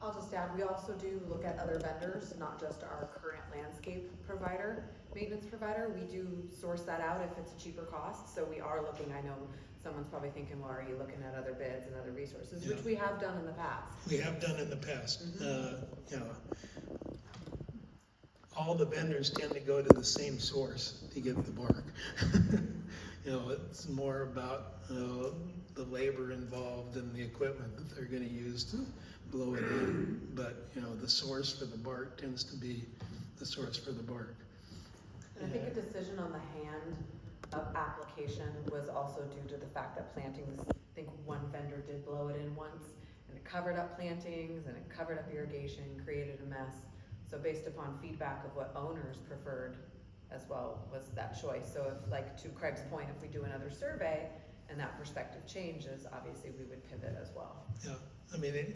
I'll just add, we also do look at other vendors, not just our current landscape provider, maintenance provider. We do source that out if it's a cheaper cost. So we are looking, I know someone's probably thinking, well, are you looking at other bids and other resources, Yeah. which we have done in the past. We have done in the past. You know, all the vendors tend to go to the same source to get the bark. You know, it's more about the labor involved and the equipment that they're gonna use to blow it in. But, you know, the source for the bark tends to be the source for the bark. And I think a decision on the hand of application was also due to the fact that plantings, I think one vendor did blow it in once, and it covered up plantings, and it covered up irrigation, created a mess. So based upon feedback of what owners preferred as well was that choice. So if, like to Craig's point, if we do another survey and that perspective changes, obviously we would pivot as well. Yeah, I mean,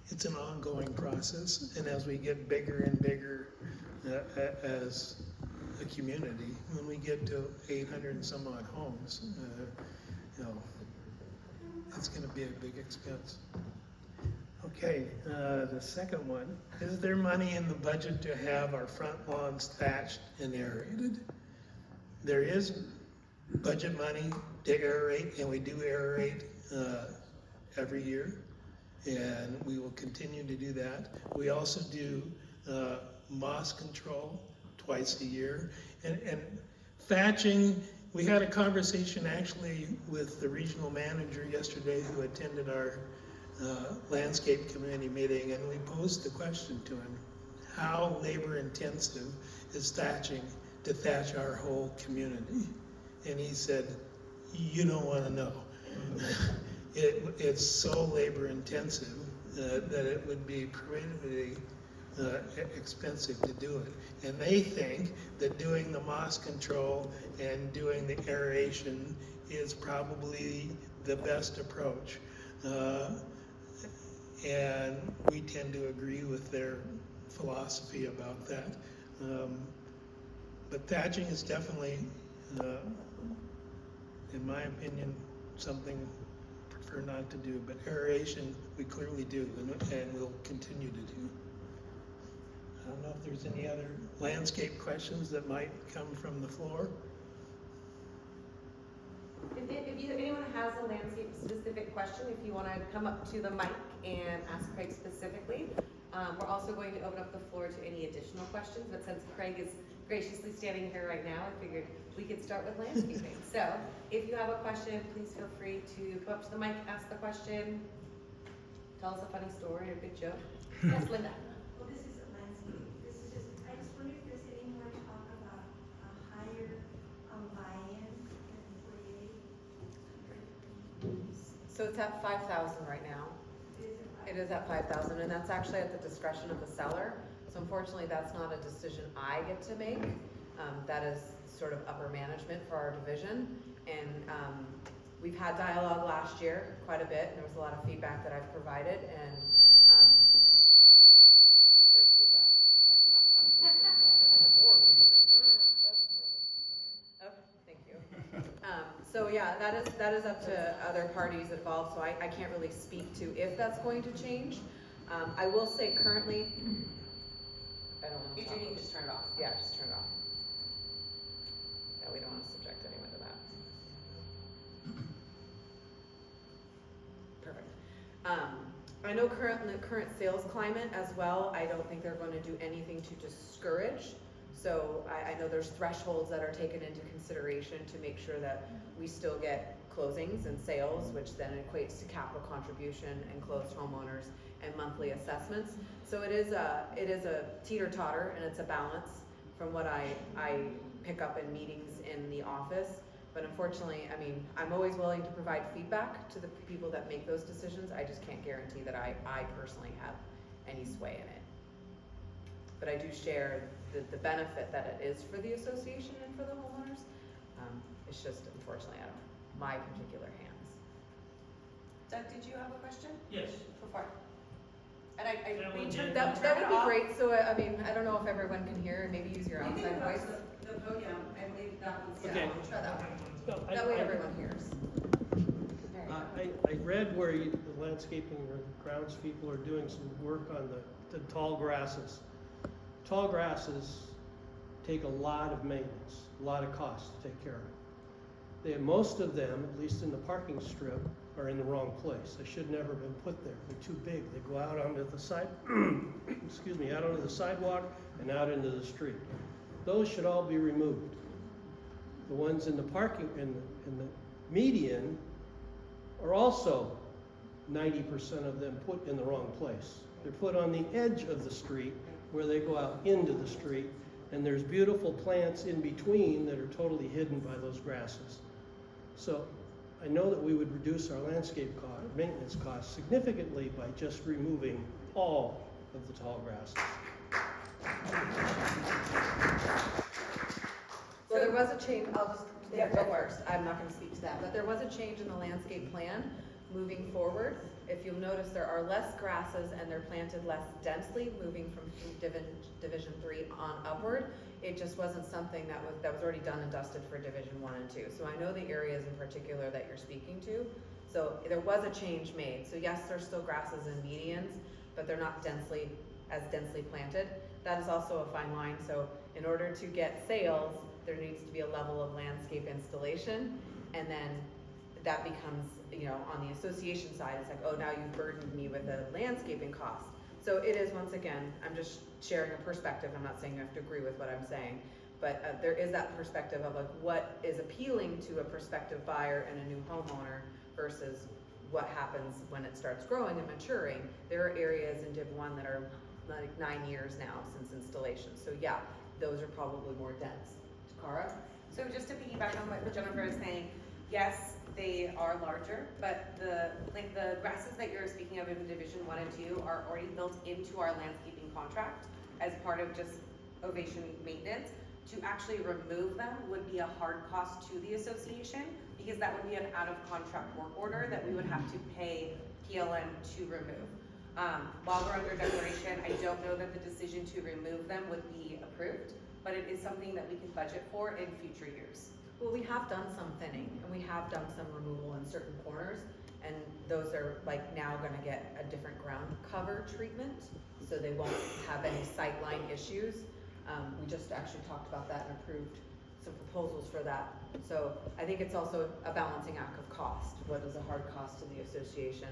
it's an ongoing process, and as we get bigger and bigger as a community, when we get to 800 and some odd homes, you know, it's gonna be a big expense. Okay, the second one, is there money in the budget to have our front lawns thatched and aerated? There is budget money to aerate, and we do aerate every year, and we will continue to do that. We also do moss control twice a year, and thatching. We had a conversation actually with the regional manager yesterday who attended our landscape committee meeting, and we posed the question to him, how labor intensive is thatching to thatch our whole community? And he said, you don't want to know. It's so labor intensive that it would be prohibitively expensive to do it. And they think that doing the moss control and doing the aeration is probably the best approach. And we tend to agree with their philosophy about that. But thatching is definitely, in my opinion, something I prefer not to do. But aeration, we clearly do, and we'll continue to do. I don't know if there's any other landscape questions that might come from the floor. If anyone has a landscape specific question, if you wanna come up to the mic and ask Craig specifically. We're also going to open up the floor to any additional questions, but since Craig is graciously standing here right now, I figured we could start with landscaping. So, if you have a question, please feel free to come up to the mic, ask the question, tell us a funny story or a good joke. Yes, Linda. Well, this isn't landscape, this is just, I just wonder if there's any more talk about a higher, buy-in employee. So it's at 5,000 right now. It is at 5,000, and that's actually at the discretion of the seller. So unfortunately, that's not a decision I get to make. That is sort of upper management for our division. And we've had dialogue last year quite a bit, and there was a lot of feedback that I've provided, and there's feedback. More feedback. That's horrible. Okay, thank you. So yeah, that is up to other parties involved, so I can't really speak to if that's going to change. I will say currently, I don't want to If talk you need, about- just turn it off. Yeah, just turn it off. Yeah, we don't want to subject anyone to that. Perfect. I know the current sales climate as well, I don't think they're going to do anything to discourage. So I know there's thresholds that are taken into consideration to make sure that we still get closings and sales, which then equates to capital contribution and closed homeowners and monthly assessments. So it is a teeter-totter, and it's a balance from what I pick up in meetings in the office. But unfortunately, I mean, I'm always willing to provide feedback to the people that make those decisions. I just can't guarantee that I personally have any sway in it. But I do share the benefit that it is for the association and for the homeowners. It's just unfortunately out of my particular hands. Doug, did you have a question? Yes. Before. And That would be- That would be great. So I mean, I don't know if everyone can hear, and maybe use your outside voice. The podium, I believe that one's. Okay. Try that one. No, That way everyone hears. There you go. I read where the landscaping or grounds people are doing some work on the tall grasses. Tall grasses take a lot of maintenance, a lot of cost to take care of. Most of them, at least in the parking strip, are in the wrong place. They should never have been put there. They're too big. They go out onto the side, excuse me, out onto the sidewalk and out into the street. Those should all be removed. The ones in the parking, in the median, are also 90% of them put in the wrong place. They're put on the edge of the street where they go out into the street, and there's beautiful plants in between that are totally hidden by those grasses. So I know that we would reduce our landscape cost, maintenance costs significantly by just removing all of the tall grasses. Well, there was a change, I'll just, go first, I'm not gonna speak to that, but there was a change in the landscape plan moving forward. If you'll notice, there are less grasses and they're planted less densely, moving from Division 3 on upward. It just wasn't something that was already done and dusted for Division 1 and 2. So I know the areas in particular that you're speaking to. So there was a change made. So yes, there's still grasses and medians, but they're not as densely planted. That is also a fine line. So in order to get sales, there needs to be a level of landscape installation, and then that becomes, on the association side, it's like, oh, now you've burdened me with a landscaping cost. So it is, once again, I'm just sharing a perspective. I'm not saying you have to agree with what I'm saying, but there is that perspective of like what is appealing to a prospective buyer and a new homeowner versus what happens when it starts growing and maturing. There are areas in Div 1 that are like 9 years now since installation. So yeah, those are probably more dense. Takara? So just to piggyback on what Jennifer is saying, yes, they are larger, but the grasses that you're speaking of in Division 1 and 2 are already built into our landscaping contract as part of just Ovation maintenance. To actually remove them would be a hard cost to the association, because that would be an out-of-contract work order that we would have to pay PLM to remove. While we're under declaration, I don't know that the decision to remove them would be approved, but it is something that we can budget for in future years. Well, we have done some thinning, and we have done some removal in certain corners, and those are like now gonna get a different ground cover treatment, so they won't have any sightline issues. We just actually talked about that and approved some proposals for that. So I think it's also a balancing act of cost. What is a hard cost to the association?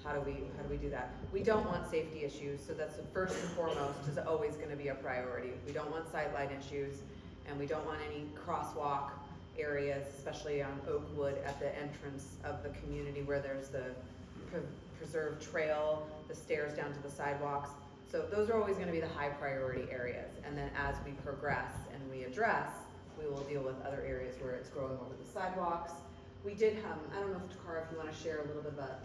How do we do that? We don't want safety issues, so that's the first and foremost is always gonna be a priority. We don't want sightline issues, and we don't want any crosswalk areas, especially on Oakwood at the entrance of the community where there's the preserved trail, the stairs down to the sidewalks. So those are always gonna be the high priority areas. And then as we progress and we address, we will deal with other areas where it's growing over the sidewalks. We did, I don't know if Takara, if you wanna share a little bit about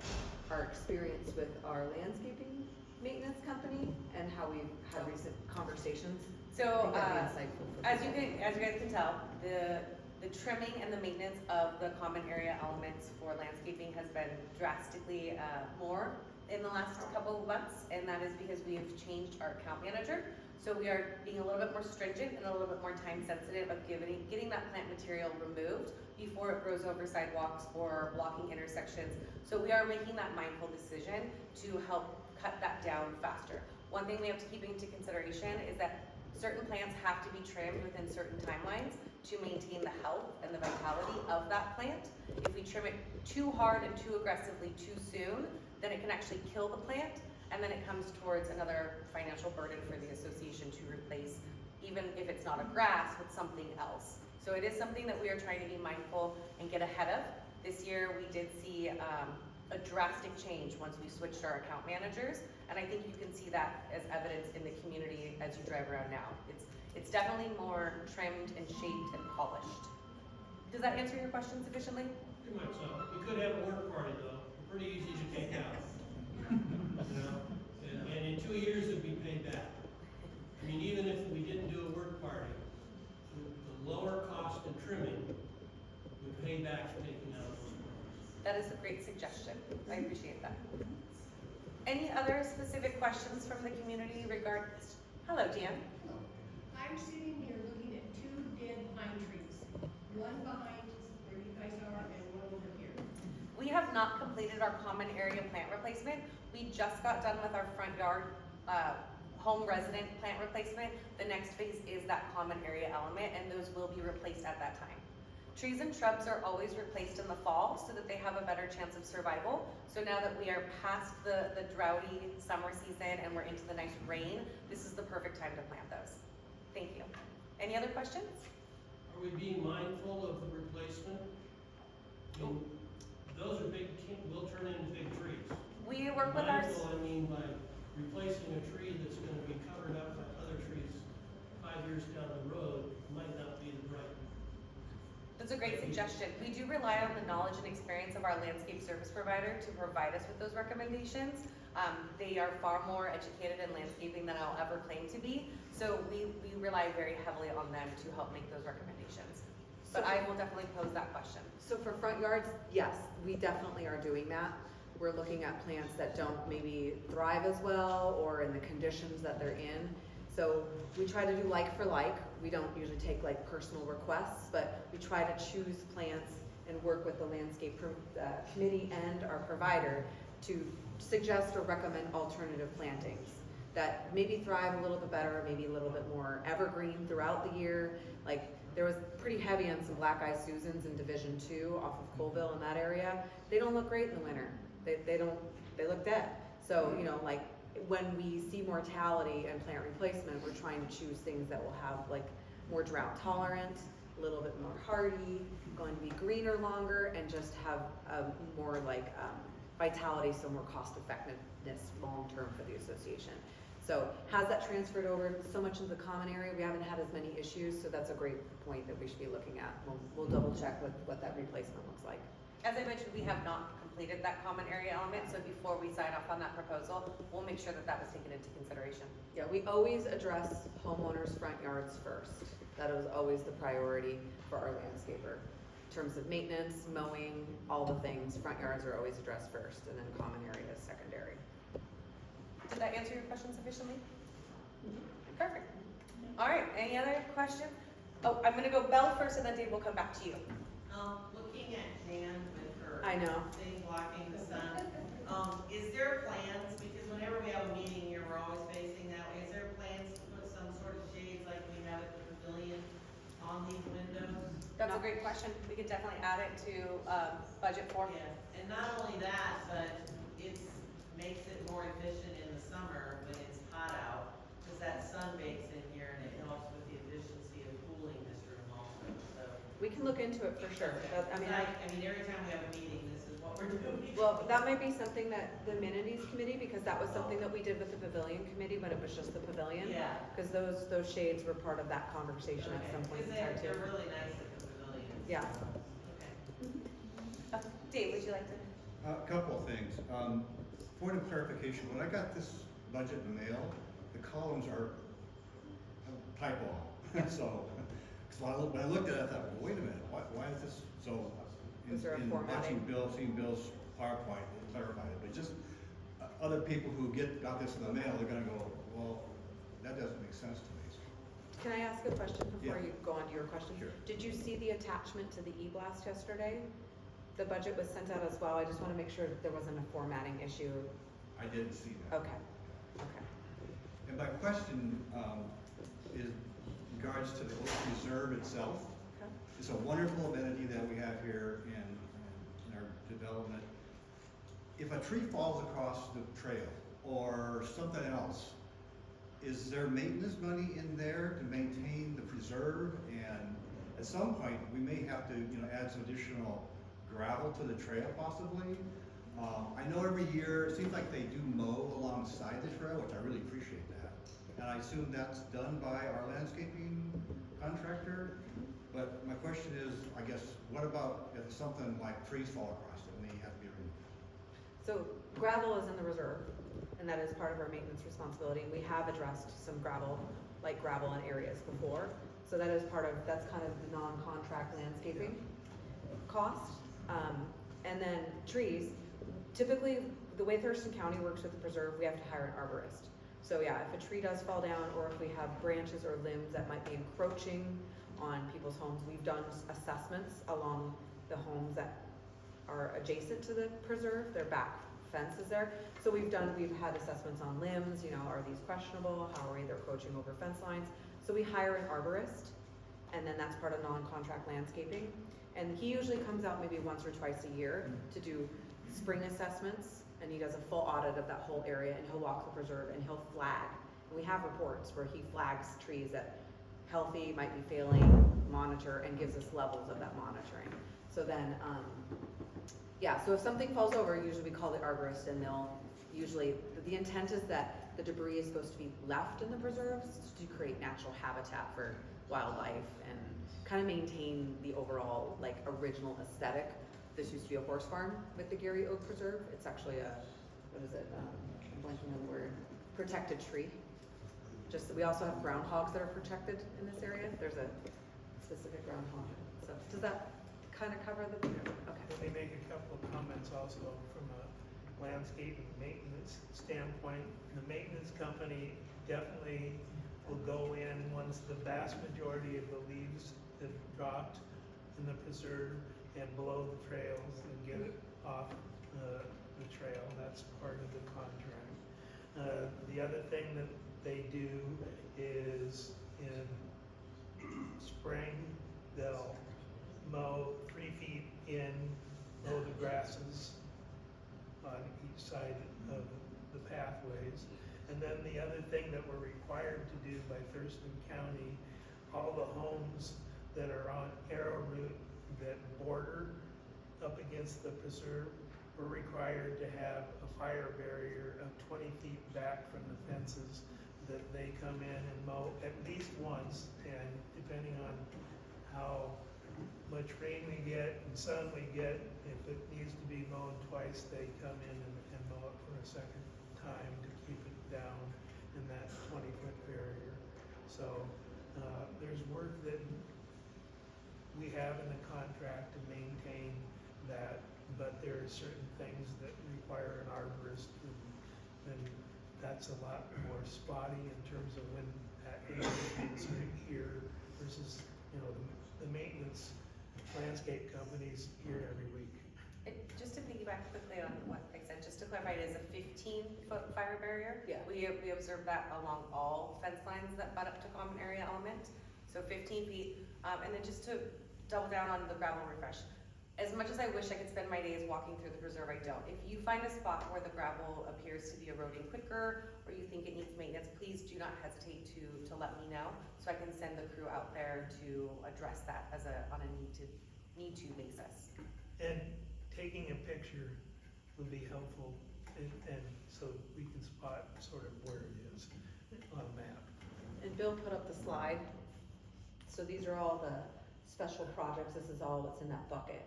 our experience with our landscaping maintenance company and how we've had recent conversations. So, I think that'd be insightful for as people. you guys can tell, the trimming and the maintenance of the common area elements for landscaping has been drastically more in the last couple of months, and that is because we have changed our account manager. So we are being a little bit more stringent and a little bit more time sensitive of getting that plant material removed before it grows over sidewalks or blocking intersections. So we are making that mindful decision to help cut that down faster. One thing we have to keep into consideration is that certain plants have to be trimmed within certain timelines to maintain the health and the vitality of that plant. If we trim it too hard and too aggressively too soon, then it can actually kill the plant, and then it comes towards another financial burden for the association to replace, even if it's not a grass, with something else. So it is something that we are trying to be mindful and get ahead of. This year we did see a drastic change once we switched our account managers, and I think you can see that as evidence in the community as you drive around now. It's definitely more trimmed and shaped and polished. Does that answer your question sufficiently? Pretty much so. We could have a work party though, pretty easy to take out. You know, and in 2 years it'd be paid back. I mean, even if we didn't do a work party, the lower cost in trimming would pay back for taking out a work party. That is a great suggestion. I appreciate that. Any other specific questions from the community regarding this? Hello, Dan. I'm sitting here looking at 2 dead pine trees, one behind where you guys are and one over here. We have not completed our common area plant replacement. We just got done with our front yard home resident plant replacement. The next phase is that common area element, and those will be replaced at that time. Trees and shrubs are always replaced in the fall so that they have a better chance of survival. So now that we are past the droughty summer season and we're into the nice rain, this is the perfect time to plant those. Thank you. Any other questions? Are we being mindful of the replacement? I mean, those are big, will turn into big trees. We work with our... Mindful, I mean by replacing a tree that's gonna be covered up by other trees 5 years down the road might not be the right. That's a great suggestion. We do rely on the knowledge and experience of our landscape service provider to provide us with those recommendations. They are far more educated in landscaping than I'll ever claim to be. So we rely very heavily on them to help make those recommendations. But I will definitely pose that question. So for front yards, yes, we definitely are doing that. We're looking at plants that don't maybe thrive as well or in the conditions that they're in. So we try to do like for like. We don't usually take like personal requests, but we try to choose plants and work with the landscape committee and our provider to suggest or recommend alternative plantings that maybe thrive a little bit better, maybe a little bit more evergreen throughout the year. Like there was pretty heavy on some black eye Susans in Division 2 off of Colville in that area. They don't look great in the winter. They look dead. So, you know, like when we see mortality and plant replacement, we're trying to choose things that will have like more drought tolerant, a little bit more hardy, going to be greener longer, and just have more like vitality, so more cost effectiveness long term for the association. So has that transferred over so much into the common area? We haven't had as many issues, so that's a great point that we should be looking at. We'll double check what that replacement looks like. As I mentioned, we have not completed that common area element, so before we sign off on that proposal, we'll make sure that that was taken into consideration. Yeah, we always address homeowners' front yards first. That is always the priority for our landscaper. In terms of maintenance, mowing, all the things, front yards are always addressed first, and then common areas secondary. Did that answer your question sufficiently? Perfect. All right, any other questions? Oh, I'm gonna go Belle first, and then Dave will come back to you. Looking at Jan with her I know. thing blocking the sun, is there plans, because whenever we have a meeting here, we're always facing that way, is there plans to put some sort of shades like we have at the pavilion on on these windows. That's a great question. We could definitely add it to, budget four. Yeah, and not only that, but it makes it more efficient in the summer when it's hot out, because that sun bakes in here and it helps with the efficiency of cooling this room also, so. We can look into it for sure. That- I mean, Every time we have a meeting, this is what we're doing. well, that might be something that the amenities committee, because that was something that we did with the pavilion committee when it was just the pavilion. Yeah. Because those shades were part of that conversation at some point in time Because too. they're really nice at the pavilion. Yeah. Okay. Dave, would you like to? A couple of things. Point of clarification, when I got this budget in the mail, the columns are a typo. So, when I looked at it, I thought, well, wait a minute, why is this so? Was there a in formatting? watching seeing Bill's PowerPoint, it clarified it, but just other people who got this in the mail, they're gonna go, well, that doesn't make sense to me. Can I ask a question before Yeah. you go on to your question? Sure. Did you see the attachment to the e-blast yesterday? The budget was sent out as well. I just want to make sure that there wasn't a formatting issue. I didn't see that. Okay, okay. And my question is in regards to the Oak Reserve itself. Okay. It's a wonderful amenity that we have here in our development. If a tree falls across the trail or something else, is there maintenance money in there to maintain the preserve? And at some point, we may have to, add some additional gravel to the trail possibly. I know every year, it seems like they do mow alongside the trail, which I really appreciate that. And I assume that's done by our landscaping contractor. But my question is, I guess, what about if something like trees fall across it and they have to be removed? So gravel is in the reserve, and that is part of our maintenance responsibility. We have addressed some gravel, like gravel in areas before. So that is that's kind of the non-contract landscaping cost. And then trees, typically, the way Thurston County works with the preserve, we have to hire an arborist. So yeah, if a tree does fall down, or if we have branches or limbs that might be encroaching on people's homes, we've done assessments along the homes that are adjacent to the preserve, their back fence is there. So we've had assessments on limbs, are these questionable? How are they encroaching over fence lines? So we hire an arborist, and then that's part of non-contract landscaping. And he usually comes out maybe once or twice a year to do spring assessments, and he does a full audit of that whole area, and he'll walk the preserve and he'll flag. And we have reports where he flags trees that healthy, might be failing, monitor, and gives us levels of that monitoring. So then, so if something falls over, usually we call the arborist, and the intent is that the debris is supposed to be left in the preserves to create natural habitat for wildlife and kind of maintain the overall original aesthetic. This used to be a horse farm with the Gary Oak Preserve. It's actually I'm blanking on the word, protected tree. Just that we also have groundhogs that are protected in this area. There's a specific groundhog. So does that kind of cover the, okay. Let me make a couple of comments also from a landscape and maintenance standpoint. The maintenance company definitely will go in once the vast majority of the leaves have dropped in the preserve and blow the trails and get it off the trail. That's part of the contract. The other thing that they do is in spring, they'll mow 3 feet in, mow the grasses on each side of the pathways. And then the other thing that we're required to do by Thurston County, all the homes that are on arrowroot that border up against the preserve, we're required to have a fire barrier of 20 feet back from the fences that they come in and mow at least once, and depending on how much rain we get and sun we get, if it needs to be mowed twice, they come in and mow it for a second time to keep it down in that 20-foot barrier. So there's work that we have in the contract to maintain that, but there are certain things that require an arborist, and that's a lot more spotty in terms of when that is here versus, the maintenance landscape companies here every week. Just to piggyback quickly on what I said, just to clarify, it is a 15-foot fire barrier. Yeah. We observe that along all fence lines that butt up to common area element. So 15 feet, and then just to double down on the gravel refresh. As much as I wish I could spend my days walking through the preserve, I don't. If you find a spot where the gravel appears to be eroding quicker, or you think it needs maintenance, please do not hesitate to let me know, so I can send the crew out there to address that as on a need to basis. And taking a picture would be helpful, and so we can spot sort of where it is on a map. And Bill put up the slide. So these are all the special projects. This is all what's in that bucket.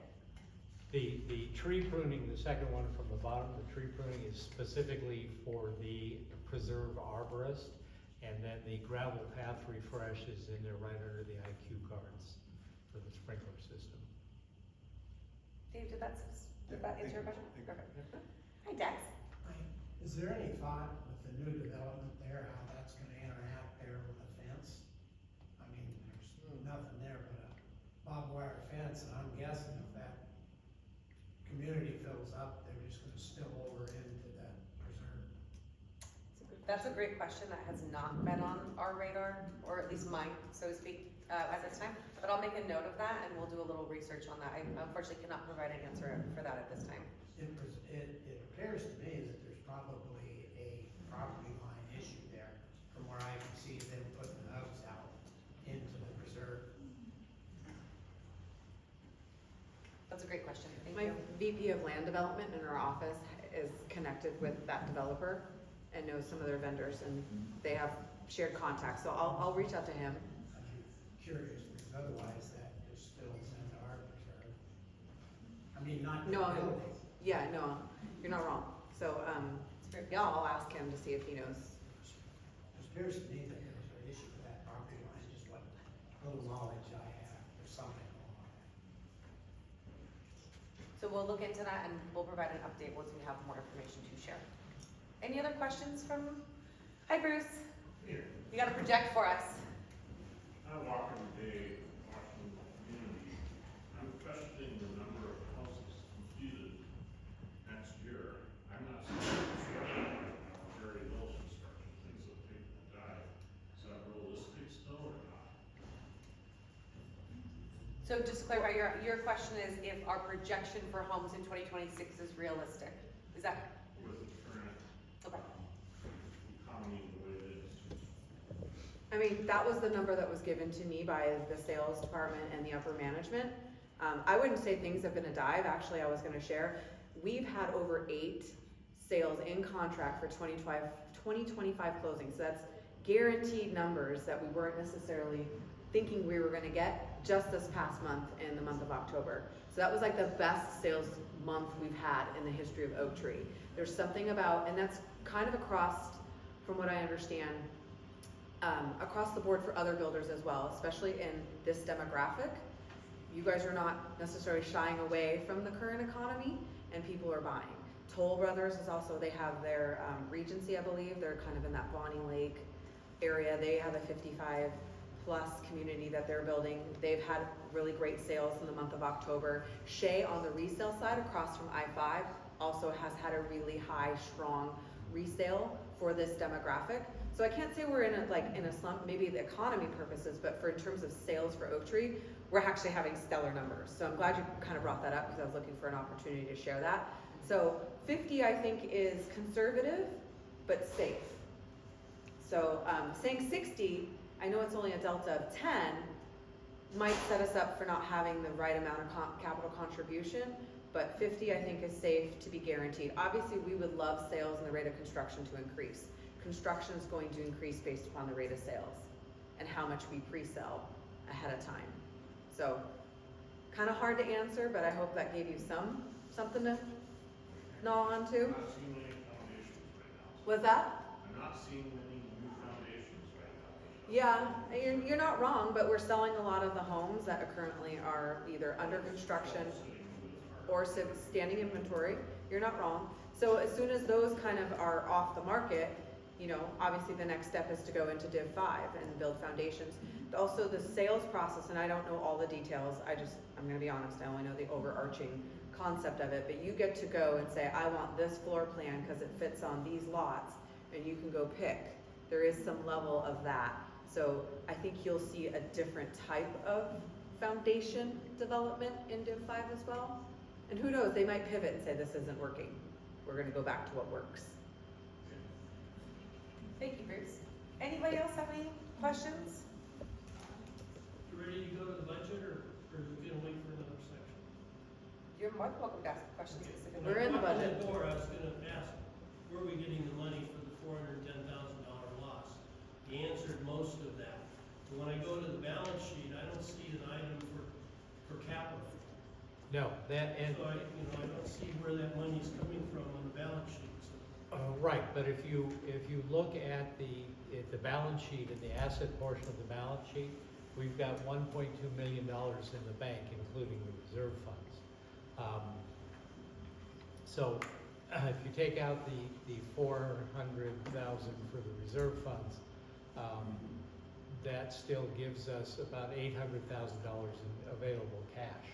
The tree pruning, the second one from the bottom, the tree pruning is specifically for the preserve arborist. And then the gravel path refresh is in there right under the IQ cards for the sprinkler system. Dave, did that answer your question? Perfect. Hi, Dex. Is there any thought with the new development there, how that's gonna interact there with the fence? I mean, there's nothing there but a barbed wire fence, and I'm guessing if that community fills up, they're just gonna spill over into the preserve. That's a great question that has not been on our radar, or at least mine, so to speak, at this time. But I'll make a note of that and we'll do a little research on that. I unfortunately cannot provide an answer for that at this time. It appears to me that there's probably a property line issue there, from where I can see them putting the hubs out into the preserve. That's a great question. Thank My you. VP of land development in our office is connected with that developer and knows some of their vendors, and they have shared contacts. So I'll reach out to him. I'm curious, because otherwise that just spills into our preserve. I mean, not the No, building. yeah, no, you're not wrong. So, yeah, I'll ask him to see if he knows. It appears to me that there's an issue with that property line, just what little knowledge I have, there's something going on there. So we'll look into that and we'll provide an update once we have more information to share. Any other questions from, hi Bruce, Here, you gotta project for us. I walk every day watching the community. I'm questioning the number of houses completed next year. I'm not seeing construction, very little construction, things have taken a dive. Is that realistic still or not? So just to clarify, your question is if our projection for homes in 2026 is realistic? Is that, With the current okay. economy the way it is? I mean, that was the number that was given to me by the sales department and the upper management. I wouldn't say things have been a dive. Actually, I was gonna share, we've had over 8 sales in contract for 2025 closings. So that's guaranteed numbers that we weren't necessarily thinking we were gonna get just this past month in the month of October. So that was like the best sales month we've had in the history of Oak Tree. There's something about, and that's kind of across, from what I understand, across the board for other builders as well, especially in this demographic. You guys are not necessarily shying away from the current economy, and people are buying. Toll Brothers is also, they have their Regency, I believe. They're kind of in that Bonnie Lake area. They have a 55 plus community that they're building. They've had really great sales in the month of October. Shea on the resale side across from I-5 also has had a really high, strong resale for this demographic. So I can't say we're in a slump, maybe the economy purposes, but in terms of sales for Oak Tree, we're actually having stellar numbers. So I'm glad you kind of brought that up because I was looking for an opportunity to share that. So 50 I think is conservative, but safe. So saying 60, I know it's only a delta of 10, might set us up for not having the right amount of capital contribution, but 50 I think is safe to be guaranteed. Obviously, we would love sales and the rate of construction to increase. Construction is going to increase based upon the rate of sales and how much we pre-sell ahead of time. So, kind of hard to answer, but I hope that gave you something to gnaw on to. I'm not seeing any foundations right now. Was that? I'm not seeing any new foundations right now. Yeah, you're not wrong, but we're selling a lot of the homes that currently are either under construction or standing inventory. You're not wrong. So as soon as those kind of are off the market, you know, obviously the next step is to go into Div 5 and build foundations. Also the sales process, and I don't know all the details, I'm gonna be honest, I only know the overarching concept of it, but you get to go and say, I want this floor plan because it fits on these lots, and you can go pick. There is some level of that So I think you'll see a different type of foundation development in Div 5 as well. And who knows, they might pivot and say this isn't working. We're gonna go back to what works. Thank you, Bruce. Anybody else have any questions? You ready to go to the budget, or are you gonna wait for another section? You're more than welcome to ask questions Okay. specifically. We're in the When I walked budget. in the door, I was gonna ask, where are we getting the money for the $410,000 loss? You answered most of that. But when I go to the balance sheet, I don't see an item for capital. No, that, and, So I don't see where that money's coming from on the balance sheet, so. right, but if you look at the balance sheet and the asset portion of the balance sheet, we've got $1.2 million in the bank, including the reserve funds. So if you take out the $400,000 for the reserve funds, that still gives us about $800,000 in available cash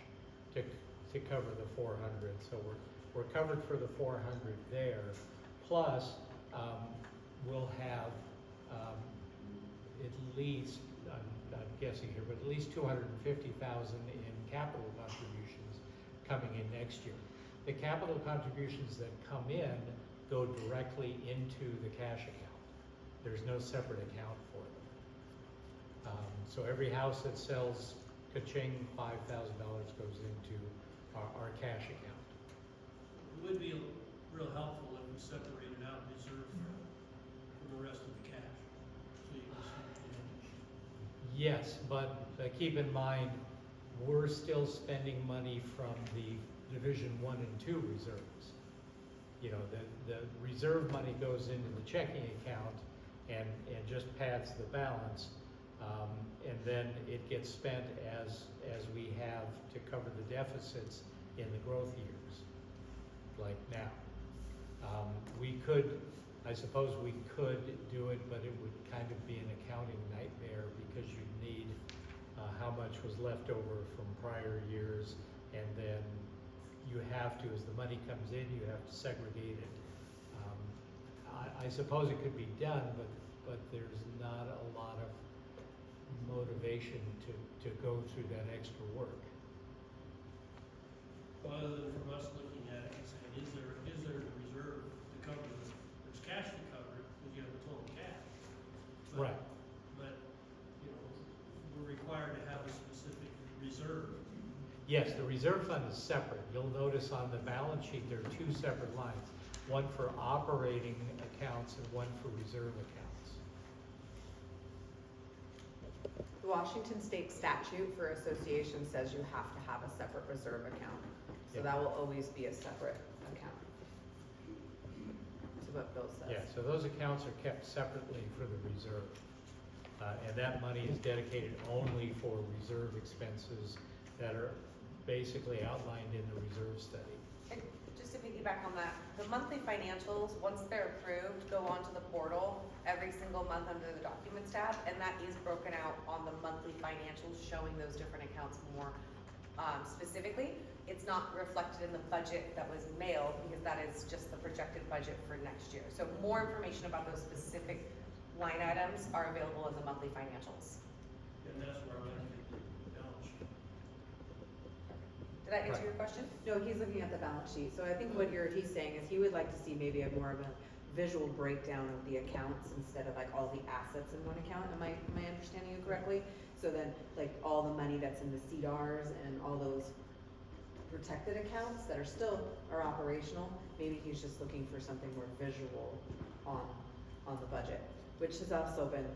to cover the 400. So we're covered for the 400 there. Plus, we'll have at least, I'm guessing here, but at least 250,000 in capital contributions coming in next year. The capital contributions that come in go directly into the cash account. There's no separate account for them. So every house that sells ka-ching, $5,000 goes into our cash account. It would be real helpful if we separated out reserve from the rest of the cash, so you can see. Yes, but keep in mind, we're still spending money from the Division 1 and 2 reserves. You know, the reserve money goes into the checking account and just pads the balance. And then it gets spent as we have to cover the deficits in the growth years, like now. I suppose we could do it, but it would kind of be an accounting nightmare because you'd need how much was left over from prior years, and then you have to, as the money comes in, you have to segregate it. I suppose it could be done, but there's not a lot of motivation to go through that extra work. Well, other than from us looking at it and saying, is there a reserve to cover this? There's cash to cover it, because you have the total cash. Right. But, we're required to have a specific reserve. Yes, the reserve fund is separate. You'll notice on the balance sheet, there are two separate lines, one for operating accounts and one for reserve accounts. The Washington State statute for association says you have to have a separate reserve account. So Yeah. that will always be a separate account. To what Bill says. Yeah, so those accounts are kept separately for the reserve. And that money is dedicated only for reserve expenses that are basically outlined in the reserve study. And just to piggyback on that, the monthly financials, once they're approved, go onto the portal every single month under the documents tab, and that is broken out on the monthly financials, showing those different accounts more specifically. It's not reflected in the budget that was mailed, because that is just the projected budget for next year. So more information about those specific line items are available in the monthly financials. And that's where I'm gonna get the balance sheet. Did that answer Right. your question? No, he's looking at the balance sheet. So I think what he's saying is he would like to see maybe a more of a visual breakdown of the accounts instead of like all the assets in one account. Am I understanding you correctly? So then, like, all the money that's in the CDRs and all those protected accounts that are operational, maybe he's just looking for something more visual on the budget, which has also been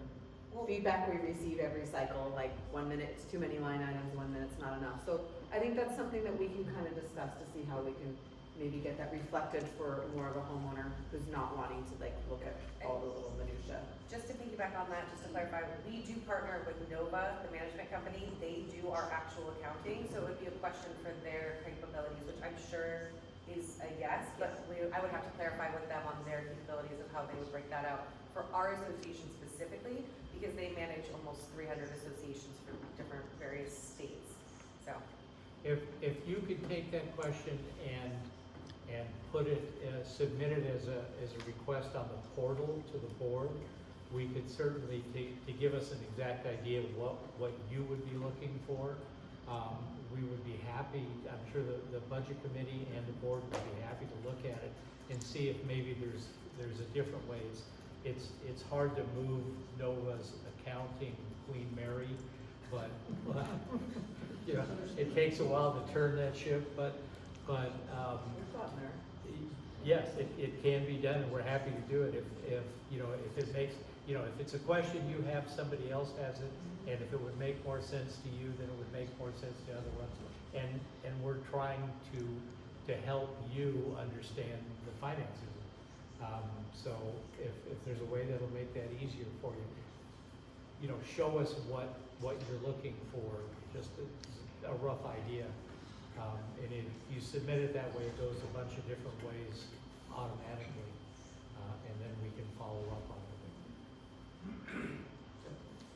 feedback we receive every cycle, like 1 minute it's too many line items, 1 minute it's not enough. So I think that's something that we can kind of discuss to see how we can maybe get that reflected for more of a homeowner who's not wanting to like look at all the little minutia. Just to piggyback on that, just to clarify, we do partner with Nova, the management company. They do our actual accounting, so it would be a question for their capabilities, which I'm sure is a yes, but I would have to clarify with them on their capabilities of how they would break that out for our association specifically, because they manage almost 300 associations from different various states. So, If you could take that question and put it, submit it as a request on the portal to the board, we could certainly, to give us an exact idea of what you would be looking for, we would be happy, I'm sure the budget committee and the board would be happy to look at it and see if maybe there's a different ways. It's hard to move Nova's accounting Queen Mary, but you know, it takes a while to turn that ship, but We've gotten there. yes, it can be done, and we're happy to do it if you know, if it makes, you know, if it's a question you have, somebody else has it, and if it would make more sense to you, then it would make more sense to other ones. And we're trying to help you understand the finances. So if there's a way that'll make that easier for you, you know, show us what you're looking for, just a rough idea. And if you submit it that way, it goes a bunch of different ways automatically, and then we can follow up on it.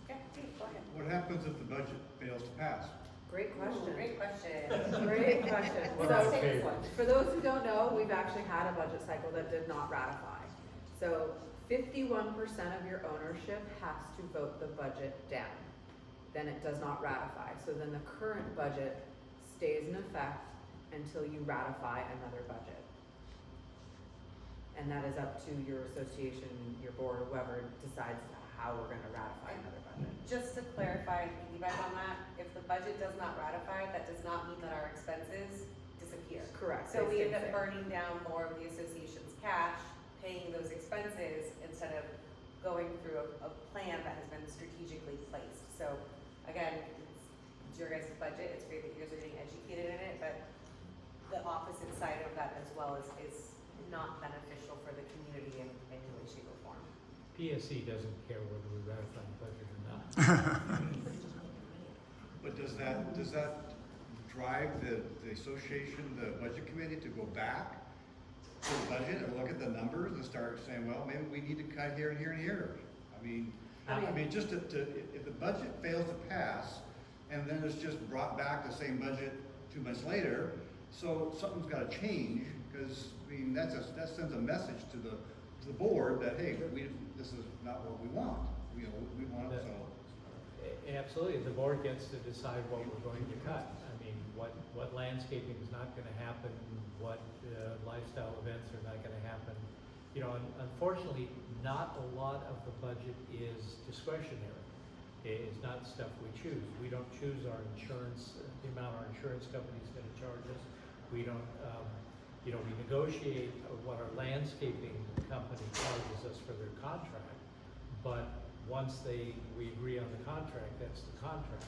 Okay, Steve, go ahead. What happens if the budget fails to pass? Great question. Great question. Great question. What are our So, favorites? for those who don't know, we've actually had a budget cycle that did not ratify. So 51% of your ownership has to vote the budget down. Then it does not ratify. So then the current budget stays in effect until you ratify another budget. And that is up to your association, your board, whoever decides how we're gonna ratify another budget. Just to clarify and piggyback on that, if the budget does not ratify, that does not mean that our expenses disappear. Correct. So we They end up stay the same. burning down more of the association's cash, paying those expenses instead of going through a plan that has been strategically placed. So again, it's your guys' budget, it's great that you guys are getting educated in it, but the opposite side of that as well is not beneficial for the community in any way, shape, or form. PSC doesn't care whether we ratify the budget or not. But does that drive the association, the budget committee to go back to the budget and look at the numbers and start saying, well, maybe we need to cut here and here and here? I mean, just if the budget fails to pass, and then it's just brought back the same budget 2 months later, so something's gotta change, because, I mean, that sends a message to the board that, hey, this is not what we want, you know, we want it, so. Absolutely, the board gets to decide what we're going to cut. I mean, what landscaping is not gonna happen, what lifestyle events are not gonna happen. You know, unfortunately, not a lot of the budget is discretionary. It's not stuff we choose. We don't choose our insurance, the amount our insurance company is gonna charge us. We don't, you know, we negotiate what our landscaping company charges us for their contract, but once we agree on the contract, that's the contract.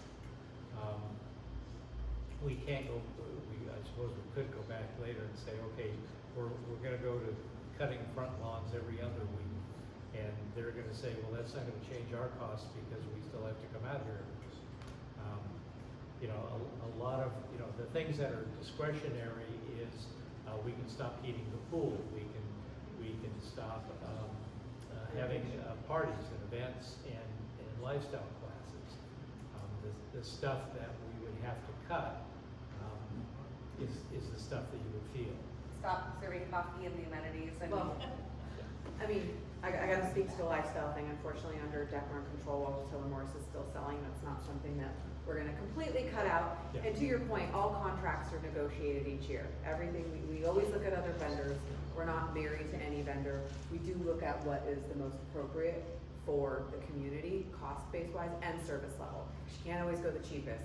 We can't go, I suppose we could go back later and say, okay, we're gonna go to cutting front lawns every other week. And they're gonna say, well, that's not gonna change our costs because we still have to come out here. You know, a lot of, you know, the things that are discretionary is, we can stop heating the pool, we can stop, having parties and events and lifestyle classes. The stuff that we would have to cut, is the stuff that you would feel. Stop serving coffee and the amenities and. Well, I mean, I gotta speak to the lifestyle thing. Unfortunately, under Declan control, while Taylor Morris is still selling, that's not something that we're gonna completely cut out. Yeah. And to your point, all contracts are negotiated each year. Everything, we always look at other vendors. We're not married to any vendor. We do look at what is the most appropriate for the community, cost-based wise and service level. You can't always go the cheapest.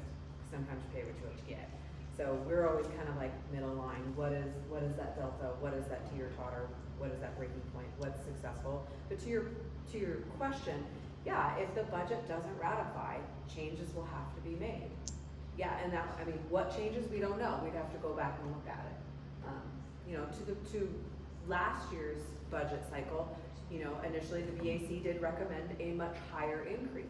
Sometimes you pay what you have to get. So we're always kind of like middle line. What is that delta? What is that teeter-totter? What is that breaking point? What's successful? But to your question, yeah, if the budget doesn't ratify, changes will have to be made. Yeah, and that, I mean, what changes, we don't know. We'd have to go back and look at it. You know, to last year's budget cycle, you know, initially the BAC did recommend a much higher increase.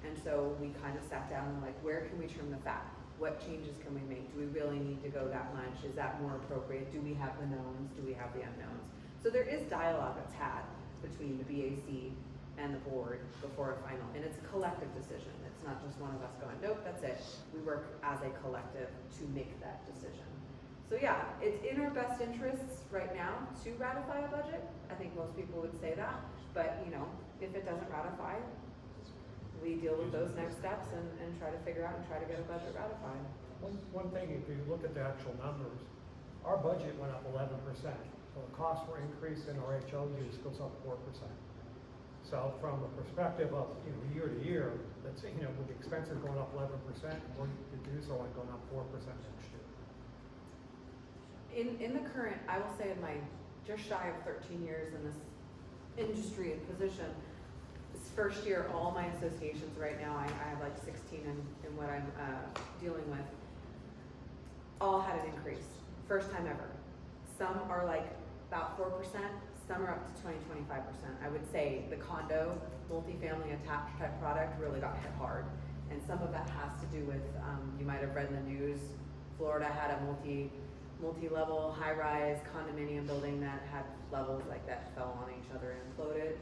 And so we kind of sat down and like, where can we trim the fat? What changes can we make? Do we really need to go that much? Is that more appropriate? Do we have the knowns? Do we have the unknowns? So there is dialogue that's had between the BAC and the board before a final, and it's a collective decision. It's not just one of us going, nope, that's it. We work as a collective to make that decision. So yeah, it's in our best interests right now to ratify a budget. I think most people would say that, but you know, if it doesn't ratify, we deal with those next steps and try to figure out and try to get a budget ratified. One thing, if you look at the actual numbers, our budget went up 11%. So the costs were increased and our HO use goes up 4%. So from the perspective of, year to year, that's, with the expenses going up 11%, the dues are only going up 4% next year. In the current, I will say in my just shy of 13 years in this industry and position, this first year, all my associations right now, I have like 16 in what I'm dealing with, all had an increase, first time ever. Some are like about 4%, some are up to 20-25%. I would say the condo, multifamily attached type product really got hit hard. And some of that has to do with, you might have read in the news, Florida had a multi-level high-rise condominium building that had levels like that fell on each other and imploded.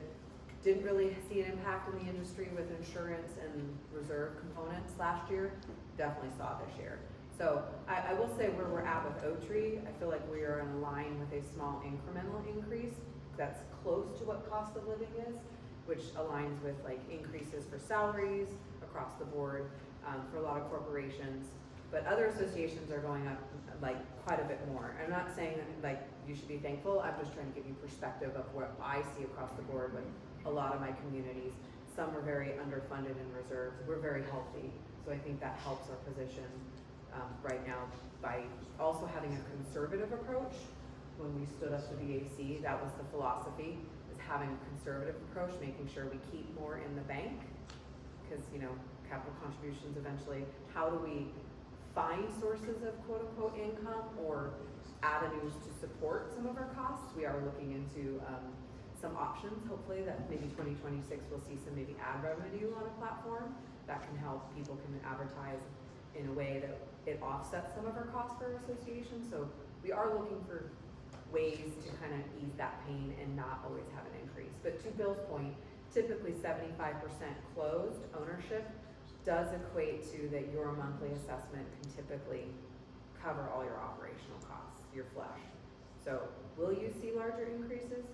Didn't really see an impact in the industry with insurance and reserve components last year. Definitely saw it this year. So I will say where we're at with Oaktree, I feel like we are in line with a small incremental increase that's close to what cost of living is, which aligns with like increases for salaries across the board for a lot of corporations. But other associations are going up like quite a bit more. I'm not saying that like you should be thankful. I'm just trying to give you perspective of what I see across the board with a lot of my communities. Some are very underfunded in reserves. We're very healthy, so I think that helps our position right now by also having a conservative approach. When we stood up the VAC, that was the philosophy, is having a conservative approach, making sure we keep more in the bank, because capital contributions eventually. How do we find sources of quote-unquote income or avenues to support some of our costs? We are looking into some options, hopefully, that maybe 2026 we'll see some maybe ad revenue on a platform that can help people can advertise in a way that it offsets some of our costs for our association. So we are looking for ways to kind of ease that pain and not always have an increase. But to Bill's point, typically 75% closed ownership does equate to that your monthly assessment can typically cover all your operational costs, your flush. So will you see larger increases?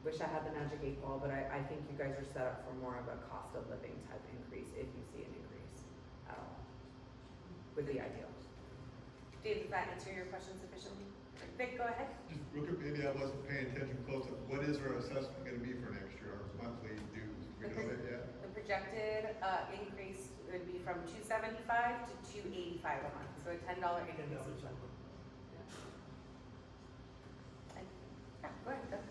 Wish I had the magic 8 ball, but I think you guys are set up for more of a cost of living type increase if you see an increase at all. Would be ideal. Dave, does that answer your question sufficiently? Vic, go ahead. Just real quick, maybe I wasn't paying attention close up. What is our assessment gonna be for next year, our monthly dues? Do we know that yet? The projected increase would be from $275 to $285 a month, so a $10 increase each month. Yeah, go ahead, Doug.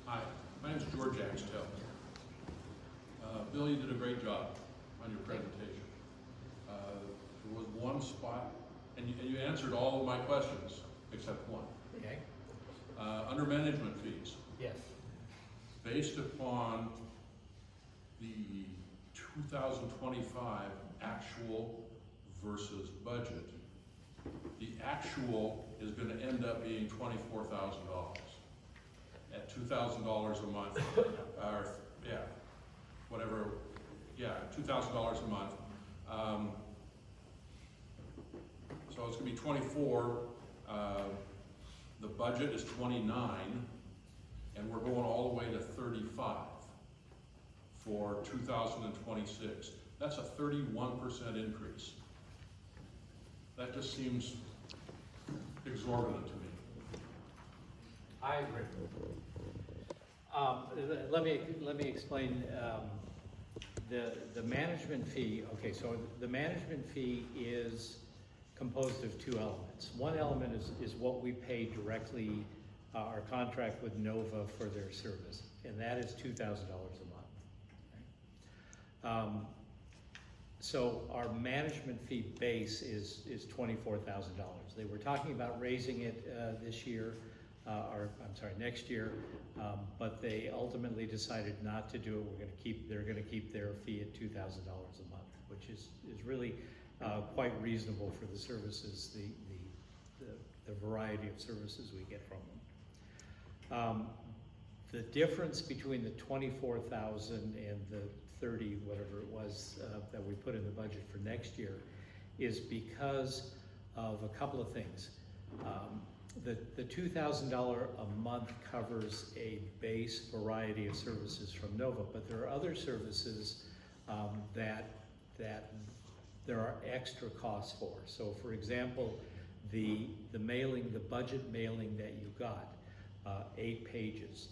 Hi, my name is George Axtell. Bill, you did a great job on your presentation. There was one spot, and you answered all of my questions except one. Okay. Under management fees, Yes. based upon the 2025 actual versus budget, the actual is going to end up being $24,000 at $2,000 a month, or yeah, whatever, yeah, $2,000 a month. So it's going to be 24. The budget is 29, and we're going all the way to 35 for 2026. That's a 31% increase. That just seems exorbitant to me. I agree. Let me explain, the management fee. Okay, so the management fee is composed of two elements. One element is what we pay directly, our contract with Nova for their service, and that is $2,000 a month. So our management fee base is $24,000. They were talking about raising it this year, next year, but they ultimately decided not to do it. They're going to keep their fee at $2,000 a month, which is really quite reasonable for the services, the variety of services we get from them. The difference between the 24,000 and the 30, whatever it was, that we put in the budget for next year, is because of a couple of things. The $2,000 a month covers a base variety of services from Nova, but there are other services that there are extra costs for. So for example, the mailing, the budget mailing that you got, 8 pages.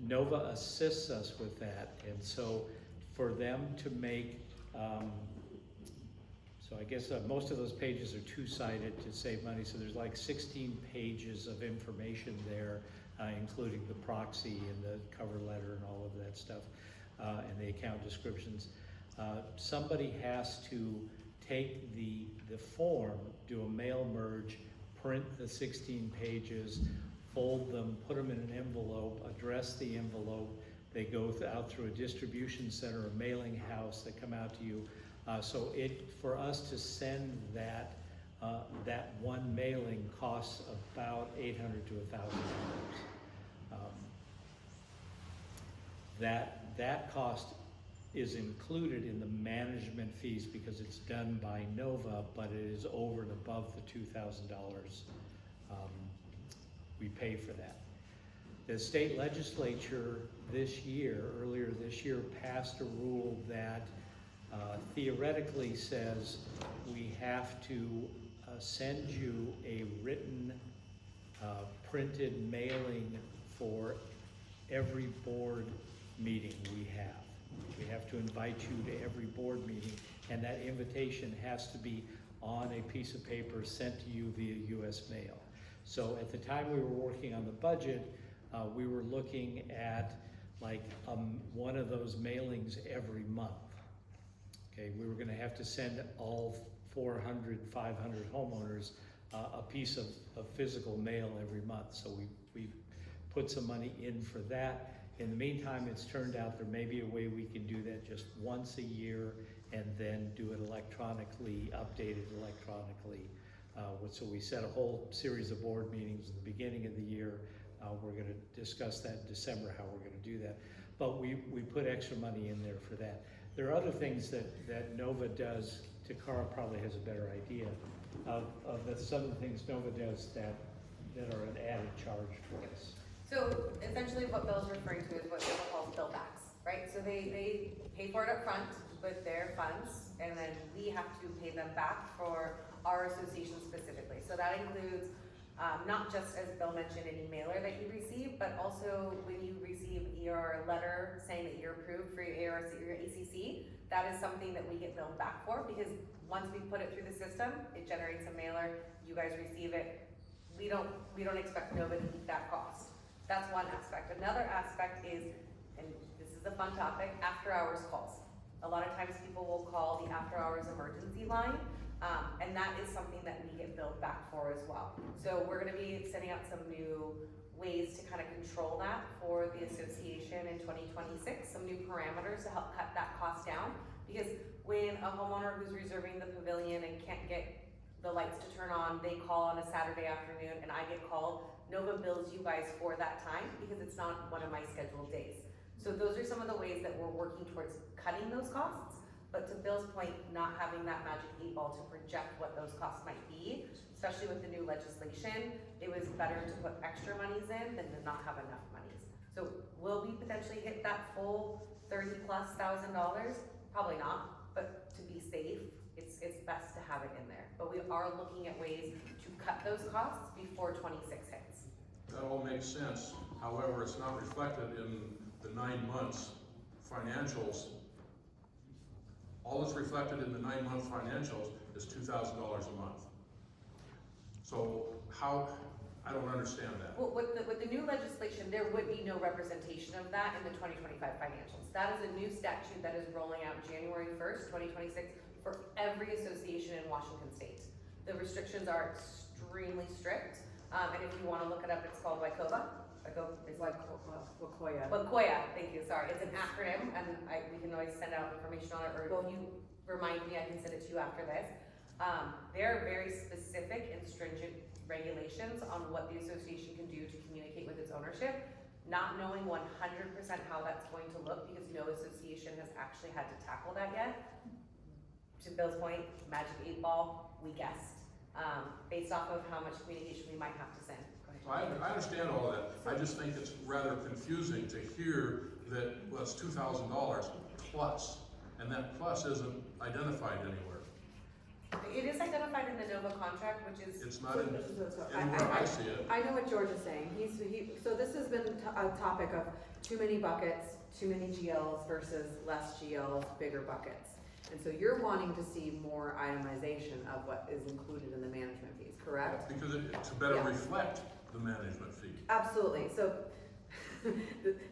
Nova assists us with that, and so for them to make, so I guess most of those pages are two-sided to save money, so there's like 16 pages of information there, including the proxy and the cover letter and all of that stuff, and the account descriptions. Somebody has to take the form, do a mail merge, print the 16 pages, fold them, put them in an envelope, address the envelope. They go out through a distribution center, a mailing house that come out to you. So for us to send that one mailing costs about $800 to $1,000. That cost is included in the management fees because it's done by Nova, but it is over and above the $2,000 we pay for that. The state legislature earlier this year, passed a rule that theoretically says we have to send you a written, printed mailing for every board meeting we have. We have to invite you to every board meeting, and that invitation has to be on a piece of paper sent to you via US mail. So at the time we were working on the budget, we were looking at like one of those mailings every month. Okay, we were gonna have to send all 400, 500 homeowners a piece of physical mail every month. So we put some money in for that. In the meantime, it's turned out there may be a way we can do that just once a year and then do it electronically, updated electronically. So we set a whole series of board meetings in the beginning of the year. We're going to discuss that in December, how we're going to do that. But we put extra money in there for that. There are other things that Nova does. Takara probably has a better idea of some of the things Nova does that are an added charge for us. So essentially what Bill's referring to is what Nova calls bill backs, right? So they pay for it up front with their funds, and then we have to pay them back for our association specifically. So that includes not just, as Bill mentioned, any mailer that you receive, but also when you receive your letter saying that you're approved for your ARC, your ACC, that is something that we get billed back for, because once we put it through the system, it generates a mailer, you guys receive it. We don't expect Nova to keep that cost. That's one aspect. Another aspect is, and this is a fun topic, after hours calls. A lot of times people will call the after hours emergency line, and that is something that we get billed back for as well. So we're gonna be setting up some new ways to kind of control that for the association in 2026, some new parameters to help cut that cost down. Because when a homeowner who's reserving the pavilion and can't get the lights to turn on, they call on a Saturday afternoon and I get called, Nova bills you guys for that time because it's not one of my scheduled days. So those are some of the ways that we're working towards cutting those costs. But to Bill's point, not having that magic 8 ball to project what those costs might be, especially with the new legislation, it was better to put extra monies in than to not have enough monies. So will we potentially hit that full $30,000+ $1,000? Probably not, but to be safe, it's best to have it in there. But we are looking at ways to cut those costs before 26 hits. That all makes sense. However, it's not reflected in the 9 months financials. All that's reflected in the 9-month financials is $2,000 a month. So how, I don't understand that. Well, with the new legislation, there would be no representation of that in the 2025 financials. That is a new statute that is rolling out January 1st, 2026 for every association in Washington State. The restrictions are extremely strict, and if you want to look it up, it's called WICOVA. It's like Wakoya. Wakoya, thank you, sorry. It's an acronym, and we can always send out information on it, or if you remind me, I can send it to you after this. There are very specific and stringent regulations on what the association can do to communicate with its ownership. Not knowing 100% how that's going to look, because no association has actually had to tackle that yet. To Bill's point, magic 8 ball, we guessed. based off of how much communication we might have to send. Go ahead. I understand all of that. I just think it's rather confusing to hear that, well, it's $2,000 plus, and that plus isn't identified anywhere. It is identified in the NOVA contract, which is. It's not anywhere I see it. I know what George is saying. So this has been a topic of too many buckets, too many GLs versus less GLs, bigger buckets. And so you're wanting to see more itemization of what is included in the management fees, correct? Because to better Yeah. reflect the management fee. Absolutely. So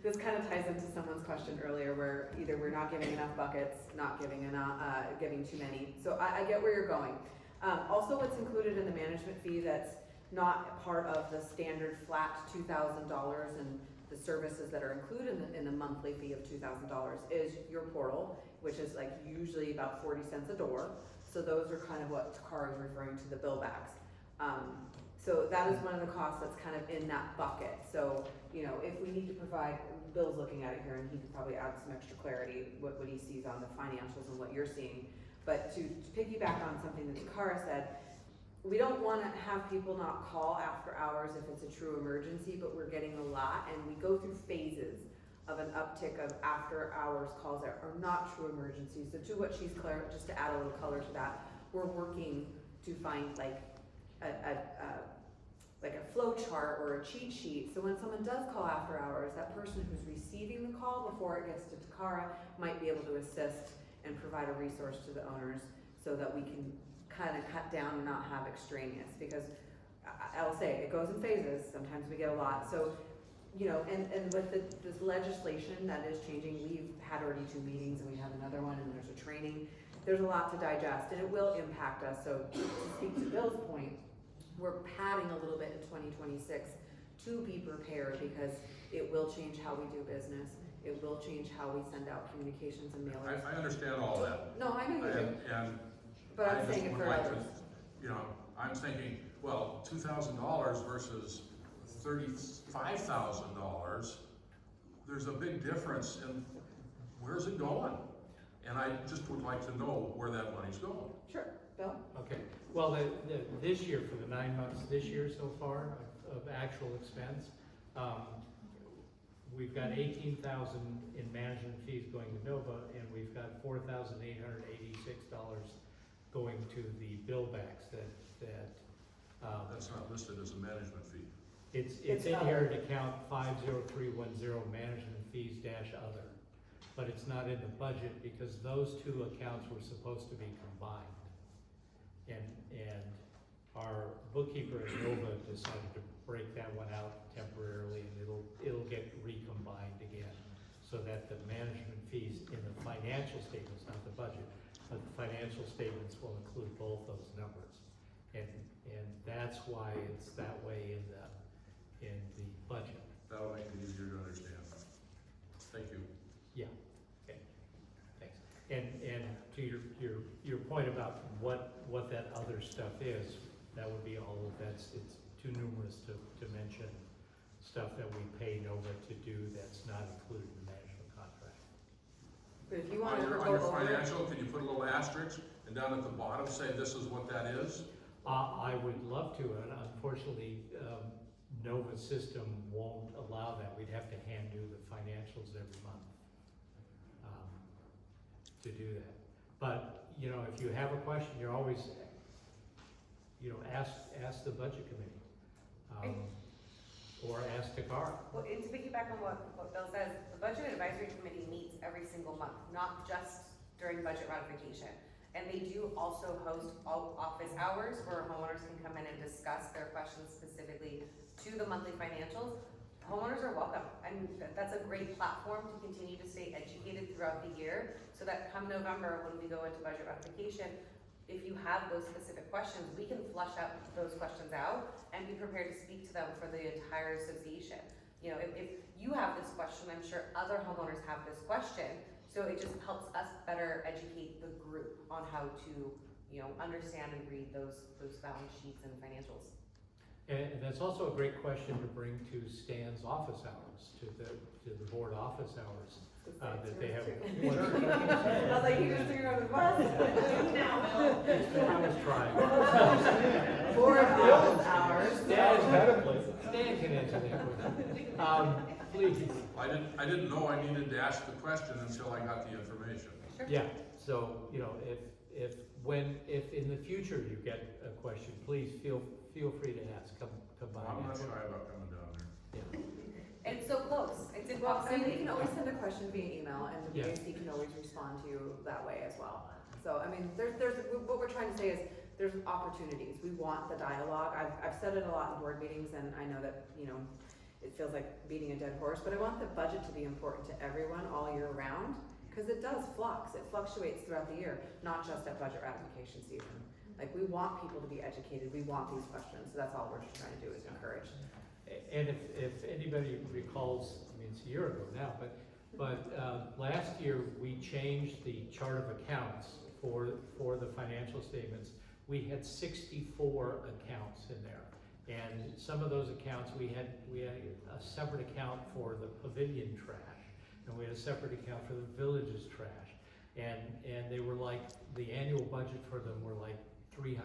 this kind of ties into someone's question earlier where either we're not giving enough buckets, not giving enough, giving too many. So I get where you're going. Also what's included in the management fee that's not part of the standard flat $2,000 and the services that are included in the monthly fee of $2,000 is your portal, which is like usually about 40 cents a door. So those are kind of what Takara is referring to, the bill backs. So that is one of the costs that's kind of in that bucket. So, you know, if we need to provide, Bill's looking at it here and he could probably add some extra clarity, what he sees on the financials and what you're seeing. But to piggyback on something that Takara said, we don't want to have people not call after hours if it's a true emergency, but we're getting a lot and we go through phases of an uptick of after hours calls that are not true emergencies. So to what she's clear, just to add a little color to that, we're working to find like a flow chart or a cheat sheet. So when someone does call after hours, that person who's receiving the call before it gets to Takara might be able to assist and provide a resource to the owners so that we can kind of cut down and not have extraneous. Because I'll say, it goes in phases. Sometimes we get a lot. So, you know, and with this legislation that is changing, we've had already 2 meetings and we have another one and there's a training. There's a lot to digest and it will impact us. So to speak to Bill's point, we're padding a little bit in 2026 to be prepared because it will change how we do business. It will change how we send out communications and mailers. I understand all that. No, I know you do. But I'm saying it for others. You know, I'm thinking, well, $2,000 versus $35,000, there's a big difference in where's it going? And I just would like to know where that money's going. Sure, Bill? Okay, well, this year, for the 9 months this year so far of actual expense, we've got 18,000 in management fees going to Nova, and we've got $4,886 going to the bill backs That's not listed as a management fee. It's It's in not. here in account 50310, management fees dash other. But it's not in the budget because those 2 accounts were supposed to be combined. And our bookkeeper at Nova decided to break that one out temporarily, and it'll get recombined again, so that the management fees in the financial statements, not the budget, but the financial statements will include both those numbers. And that's why it's that way in the budget. That'll make it easier to understand. Thank you. Yeah, okay, thanks. And to your point about what that other stuff is, that would be all of that's, it's too numerous to mention stuff that we pay Nova to do that's not included in the management contract. But if you want to On go your over it, financial, can you put a little asterisk and down at the bottom say this is what that is? I would love to, and unfortunately, Nova's system won't allow that. We'd have to hand do the financials every month to do that. But, you know, if you have a question, you're always, you know, ask the budget committee. Or ask Takara. Well, and to piggyback on what Bill says, the Budget Advisory Committee meets every single month, not just during budget ratification. And they do also host all office hours where homeowners can come in and discuss their questions specifically to the monthly financials. Homeowners are welcome. I mean, that's a great platform to continue to stay educated throughout the year, so that come November, when we go into budget ratification, if you have those specific questions, we can flush out those questions out and be prepared to speak to them for the entire association. You know, if you have this question, I'm sure other homeowners have this question, so it just helps us better educate the group on how to, you know, understand and read those balance sheets and financials. And that's also a great question to bring to Stan's office hours, to the board office hours. that they have. I was like, you just threw you under the bus. I was trying. 4 of those hours. Stan can answer that question. Please. I didn't know I needed to ask the question until I got the information. Yeah, so, you know, if in the future you get a question, please feel free to ask, come by. I'm not shy about coming down there. Yeah. It's so close, it's in Well, I mean, you proximity. can always send a question via email, and the Yeah. BAC can always respond to you that way as well. So, I mean, what we're trying to say is, there's opportunities, we want the dialogue, I've said it a lot in board meetings, and I know that, you know, it feels like beating a dead horse, but I want the budget to be important to everyone all year round, because it does flux, it fluctuates throughout the year, not just at budget ratification season. Like, we want people to be educated, we want these questions, so that's all we're just trying to do is encourage. And if anybody recalls, I mean, it's a year ago now, but last year we changed the chart of accounts for the financial statements. We had 64 accounts in there. And some of those accounts, we had a separate account for the pavilion trash, and we had a separate account for the village's trash. And they were like, the annual budget for them were like $300.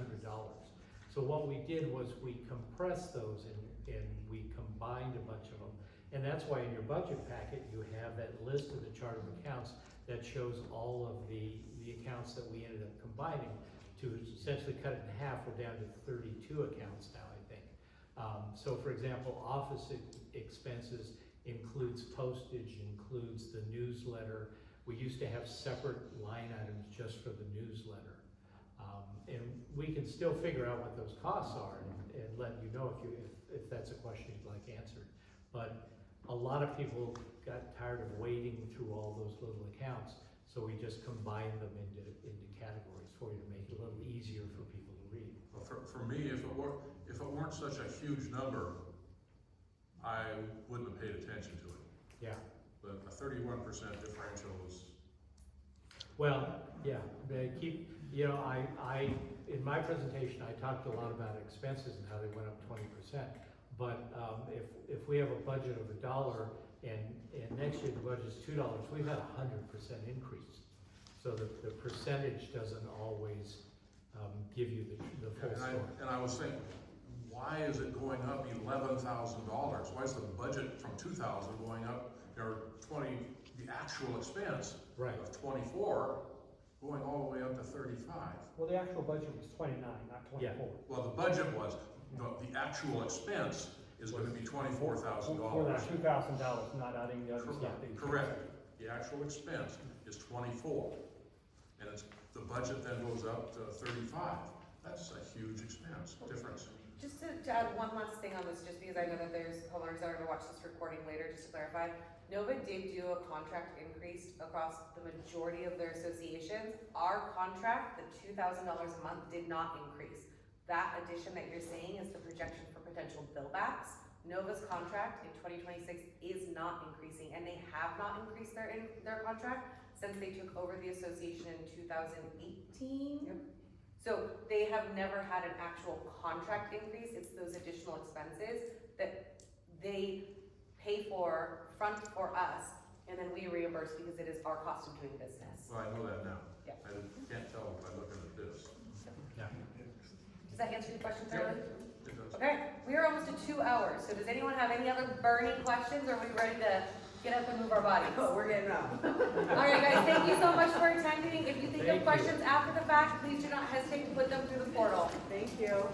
So what we did was we compressed those and we combined a bunch of them. And that's why in your budget packet, you have that list of the chart of accounts that shows all of the accounts that we ended up combining to essentially cut it in half. We're down to 32 accounts now, I think. So for example, office expenses includes postage, includes the newsletter. We used to have separate line items just for the newsletter. And we can still figure out what those costs are and let you know if that's a question you'd like answered. But a lot of people got tired of wading through all those little accounts, so we just combined them into categories for you to make it a little easier for people to read. Well, for me, if it weren't such a huge number, I wouldn't have paid attention to it. Yeah. But a 31% differential is. Well, yeah, they keep, you know, I in my presentation, I talked a lot about expenses and how they went up 20%. But if we have a budget of $1 and next year the budget's $2, we've had a 100% increase. So the percentage doesn't always give you the full story. And I was thinking, why is it going up $11,000? Why is the budget from 2,000 going up, or the actual expense of 24 going all the way up to 35? Well, the actual budget was 29, not 24. Yeah. Well, the budget was, the actual expense is going to be $24,000. For that $2,000, not adding the other stuff. that you Correct. The actual expense is 24, and the budget then goes up to 35. That's a huge expense difference. Just to add one last thing on this, just because I know that there's homeowners that are gonna watch this recording later, just to clarify. Nova did do a contract increase across the majority of their associations. Our contract, the $2,000 a month, did not increase. That addition that you're seeing is the projection for potential billbacks. Nova's contract in 2026 is not increasing, and they have not increased their contract since they took over the association in 2018. Yep. So they have never had an actual contract increase. It's those additional expenses that they pay for, front for us, and then we reimburse because it is our cost of doing business. Well, I know that now. Yeah. I can't tell by looking at this. Yeah. Does that answer your question, Charlie? It does. Okay, we are almost at 2 hours, so does anyone have any other burning questions, or are we ready to get up and move our bodies? Oh, we're getting up. All right, guys, thank you so much for attending. If you think of questions after the fact, please do not hesitate to put them through the portal. Thank you.